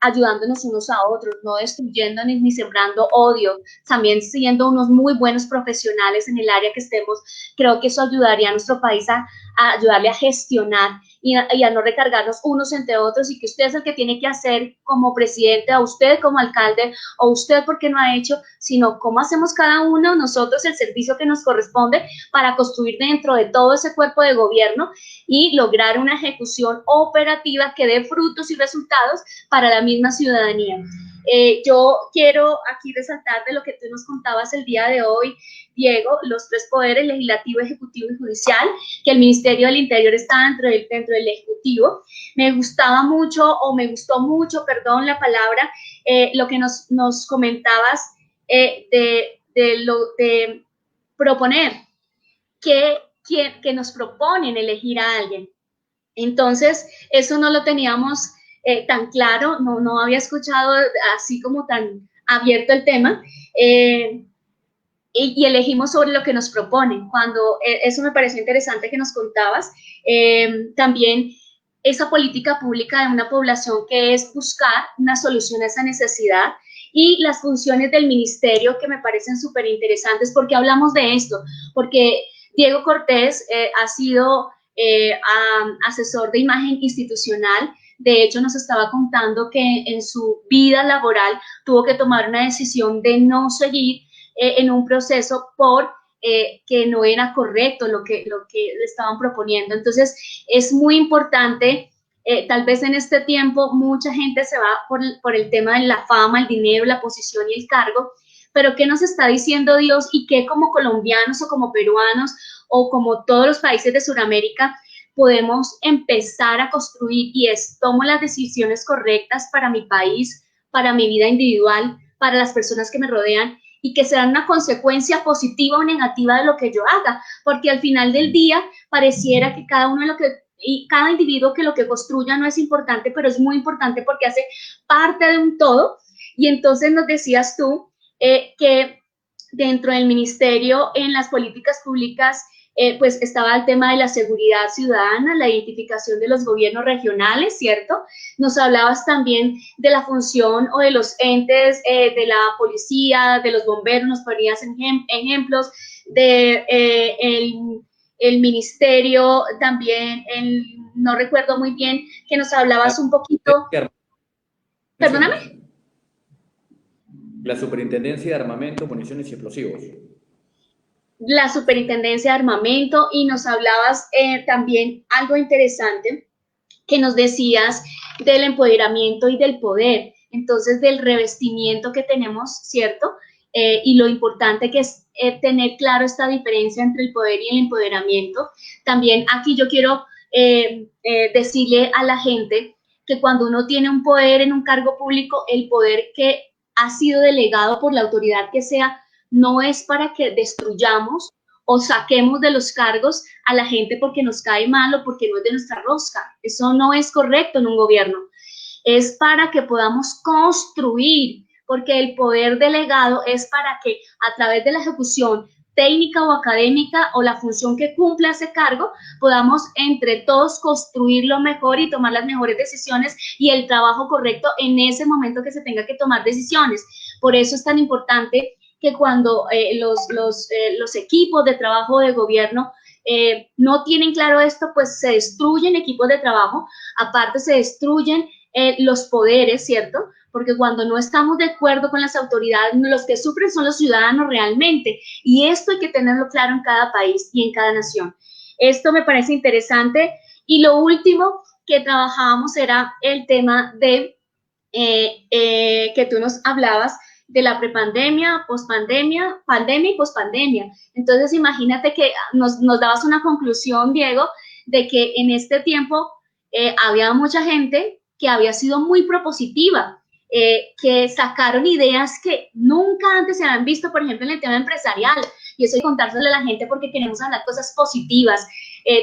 ayudándonos unos a otros, no destruyéndonos ni sembrando odio, también siendo unos muy buenos profesionales en el área que estemos, creo que eso ayudaría a nuestro país a ayudarle a gestionar y a no recargarnos unos entre otros, y que usted es el que tiene que hacer como presidente, a usted como alcalde, o usted porque no ha hecho, sino cómo hacemos cada uno nosotros el servicio que nos corresponde para construir dentro de todo ese cuerpo de gobierno y lograr una ejecución operativa que dé frutos y resultados para la misma ciudadanía. Yo quiero aquí resaltar de lo que tú nos contabas el día de hoy, Diego, los tres poderes, legislativo, ejecutivo y judicial, que el Ministerio del Interior está dentro del Ejecutivo. Me gustó mucho, perdón, la palabra, lo que nos comentabas de proponer, que nos proponen elegir a alguien. Entonces, eso no lo teníamos tan claro, no había escuchado así como tan abierto el tema, y elegimos sobre lo que nos proponen. Cuando eso me pareció interesante que nos contabas, también esa política pública de una población que es buscar una solución a esa necesidad, y las funciones del ministerio que me parecen súper interesantes. ¿Por qué hablamos de esto? Porque Diego Cortés ha sido asesor de imagen institucional. De hecho, nos estaba contando que en su vida laboral tuvo que tomar una decisión de no seguir en un proceso por que no era correcto lo que le estaban proponiendo. Entonces, es muy importante. Tal vez en este tiempo mucha gente se va por el tema de la fama, el dinero, la posición y el cargo, pero ¿qué nos está diciendo Dios y qué como colombianos o como peruanos o como todos los países de Sudamérica podemos empezar a construir? Y es, tomo las decisiones correctas para mi país, para mi vida individual, para las personas que me rodean, y que serán una consecuencia positiva o negativa de lo que yo haga, porque al final del día pareciera que cada uno de lo que y cada individuo que lo que construya no es importante, pero es muy importante porque hace parte de un todo. Y entonces nos decías tú que dentro del ministerio, en las políticas públicas, pues estaba el tema de la seguridad ciudadana, la identificación de los gobiernos regionales, ¿cierto? Nos hablabas también de la función o de los entes de la policía, de los bomberos, nos ponías ejemplos de el ministerio también, no recuerdo muy bien, que nos hablabas un poquito. Perdóname. La Superintendencia de Armamento, Municiones y Explosivos. La Superintendencia de Armamento, y nos hablabas también algo interesante, que nos decías del empoderamiento y del poder, entonces del revestimiento que tenemos, ¿cierto? Y lo importante que es tener claro esta diferencia entre el poder y el empoderamiento. También aquí yo quiero decirle a la gente que cuando uno tiene un poder en un cargo público, el poder que ha sido delegado por la autoridad que sea, no es para que destruyamos o saquemos de los cargos a la gente porque nos cae mal o porque no es de nuestra rosca. Eso no es correcto en un gobierno. Es para que podamos construir, porque el poder delegado es para que a través de la ejecución técnica o académica o la función que cumpla ese cargo, podamos entre todos construir lo mejor y tomar las mejores decisiones y el trabajo correcto en ese momento que se tenga que tomar decisiones. Por eso es tan importante que cuando los equipos de trabajo de gobierno no tienen claro esto, pues se destruyen equipos de trabajo, aparte se destruyen los poderes, ¿cierto? Porque cuando no estamos de acuerdo con las autoridades, los que sufren son los ciudadanos realmente, y esto hay que tenerlo claro en cada país y en cada nación. Esto me parece interesante, y lo último que trabajábamos era el tema de que tú nos hablabas de la prepandemia, pospandemia, pandemia y pospandemia. Entonces, imagínate que nos dabas una conclusión, Diego, de que en este tiempo había mucha gente que había sido muy propositiva, que sacaron ideas que nunca antes se habían visto, por ejemplo, en el tema empresarial. Y eso hay que contárselo a la gente porque queremos hablar cosas positivas.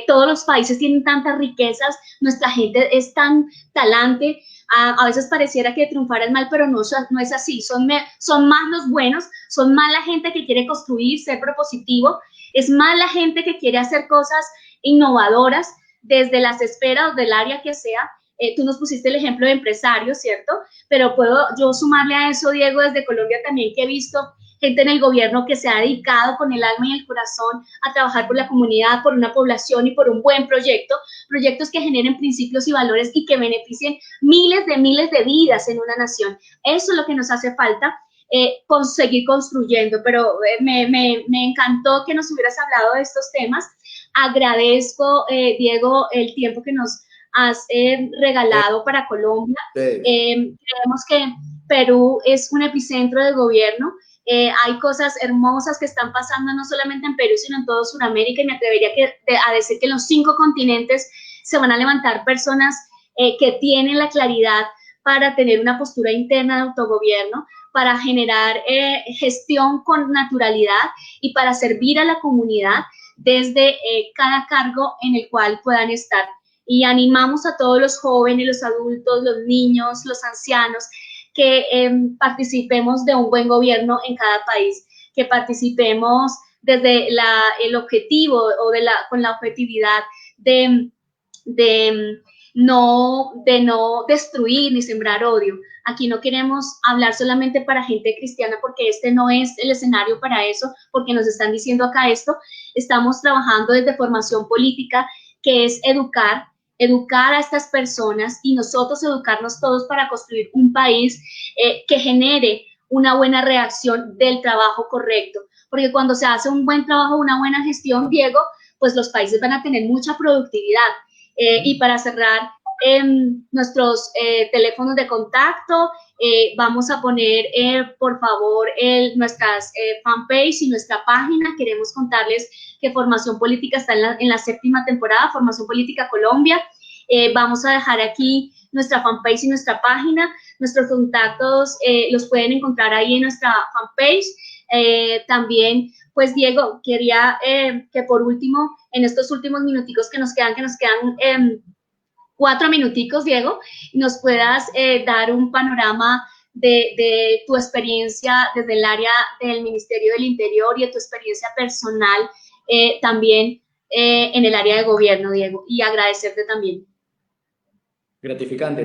Todos los países tienen tantas riquezas, nuestra gente es tan talante. A veces pareciera que triunfar es mal, pero no es así. Son más los buenos, son más la gente que quiere construir, ser propositivo, es más la gente que quiere hacer cosas innovadoras desde las esferas, del área que sea. Tú nos pusiste el ejemplo de empresarios, ¿cierto? Pero puedo yo sumarle a eso, Diego, desde Colombia también, que he visto gente en el gobierno que se ha dedicado con el alma y el corazón a trabajar por la comunidad, por una población y por un buen proyecto, proyectos que generen principios y valores y que beneficien miles de vidas en una nación. Eso es lo que nos hace falta, seguir construyendo, pero me encantó que nos hubieras hablado de estos temas. Agradezco, Diego, el tiempo que nos has regalado para Colombia. Creemos que Perú es un epicentro de gobierno. Hay cosas hermosas que están pasando no solamente en Perú, sino en toda Sudamérica, y me atrevería a decir que en los 5 continentes se van a levantar personas que tienen la claridad para tener una postura interna de autogobierno, para generar gestión con naturalidad y para servir a la comunidad desde cada cargo en el cual puedan estar. y animamos a todos los jóvenes, los adultos, los niños, los ancianos, que participemos de un buen gobierno en cada país, que participemos desde el objetivo o con la objetividad de no destruir ni sembrar odio. Aquí no queremos hablar solamente para gente cristiana, porque este no es el escenario para eso, porque nos están diciendo acá esto. Estamos trabajando desde formación política, que es educar a estas personas y nosotros educarnos todos para construir un país que genere una buena reacción del trabajo correcto. Porque cuando se hace un buen trabajo, una buena gestión, Diego, pues los países van a tener mucha productividad. Y para cerrar, nuestros teléfonos de contacto, vamos a poner, por favor, nuestras fanpage y nuestra página. Queremos contarles que Formación Política está en la 7ª temporada, Formación Política Colombia. Vamos a dejar aquí nuestra fanpage y nuestra página. Nuestros contactos los pueden encontrar ahí en nuestra fanpage. También, pues, Diego, quería que por último, en estos últimos minuticos que nos quedan 4 minuticos, Diego, nos puedas dar un panorama de tu experiencia desde el área del Ministerio del Interior y de tu experiencia personal también en el área de gobierno, Diego, y agradecerte también. Gratificante,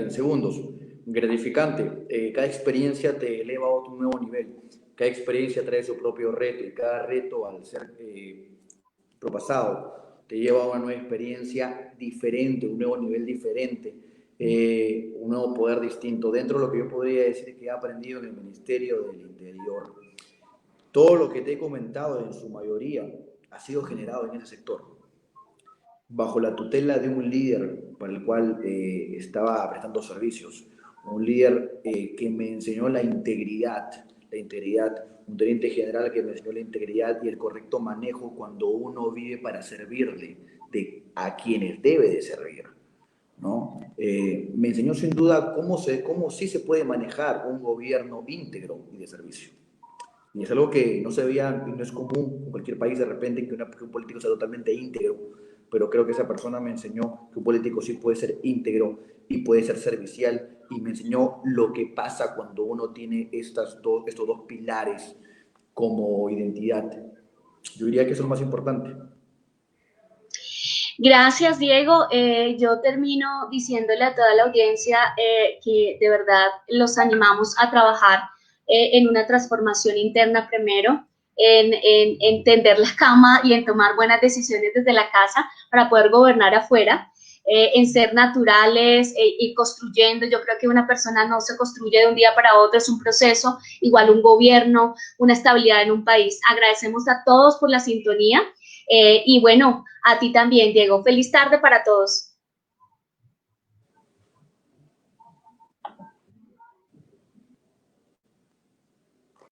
en segundos. Gratificante. Cada experiencia te eleva a otro nuevo nivel. Cada experiencia trae su propio reto y cada reto, al ser propasado, te lleva a una nueva experiencia diferente, un nuevo nivel diferente, un nuevo poder distinto. Dentro de lo que yo podría decir que he aprendido en el Ministerio del Interior, todo lo que te he comentado en su mayoría ha sido generado en ese sector, bajo la tutela de un líder para el cual estaba prestando servicios, un líder que me enseñó la integridad, un teniente general que me enseñó la integridad y el correcto manejo cuando uno vive para servirle a quienes debe de servir, ¿no? Me enseñó sin duda cómo sí se puede manejar un gobierno íntegro y de servicio. Y es algo que no se veía y no es común en cualquier país de repente que un político sea totalmente íntegro, pero creo que esa persona me enseñó que un político sí puede ser íntegro y puede ser servicial, y me enseñó lo que pasa cuando uno tiene estos dos pilares como identidad. Yo diría que eso es lo más importante. Gracias, Diego. Yo termino diciéndole a toda la audiencia que de verdad los animamos a trabajar en una transformación interna primero, en tender la cama y en tomar buenas decisiones desde la casa para poder gobernar afuera, en ser naturales y construyendo. Yo creo que una persona no se construye de un día para otro, es un proceso, igual un gobierno, una estabilidad en un país. Agradecemos a todos por la sintonía y bueno, a ti también, Diego. Feliz tarde para todos.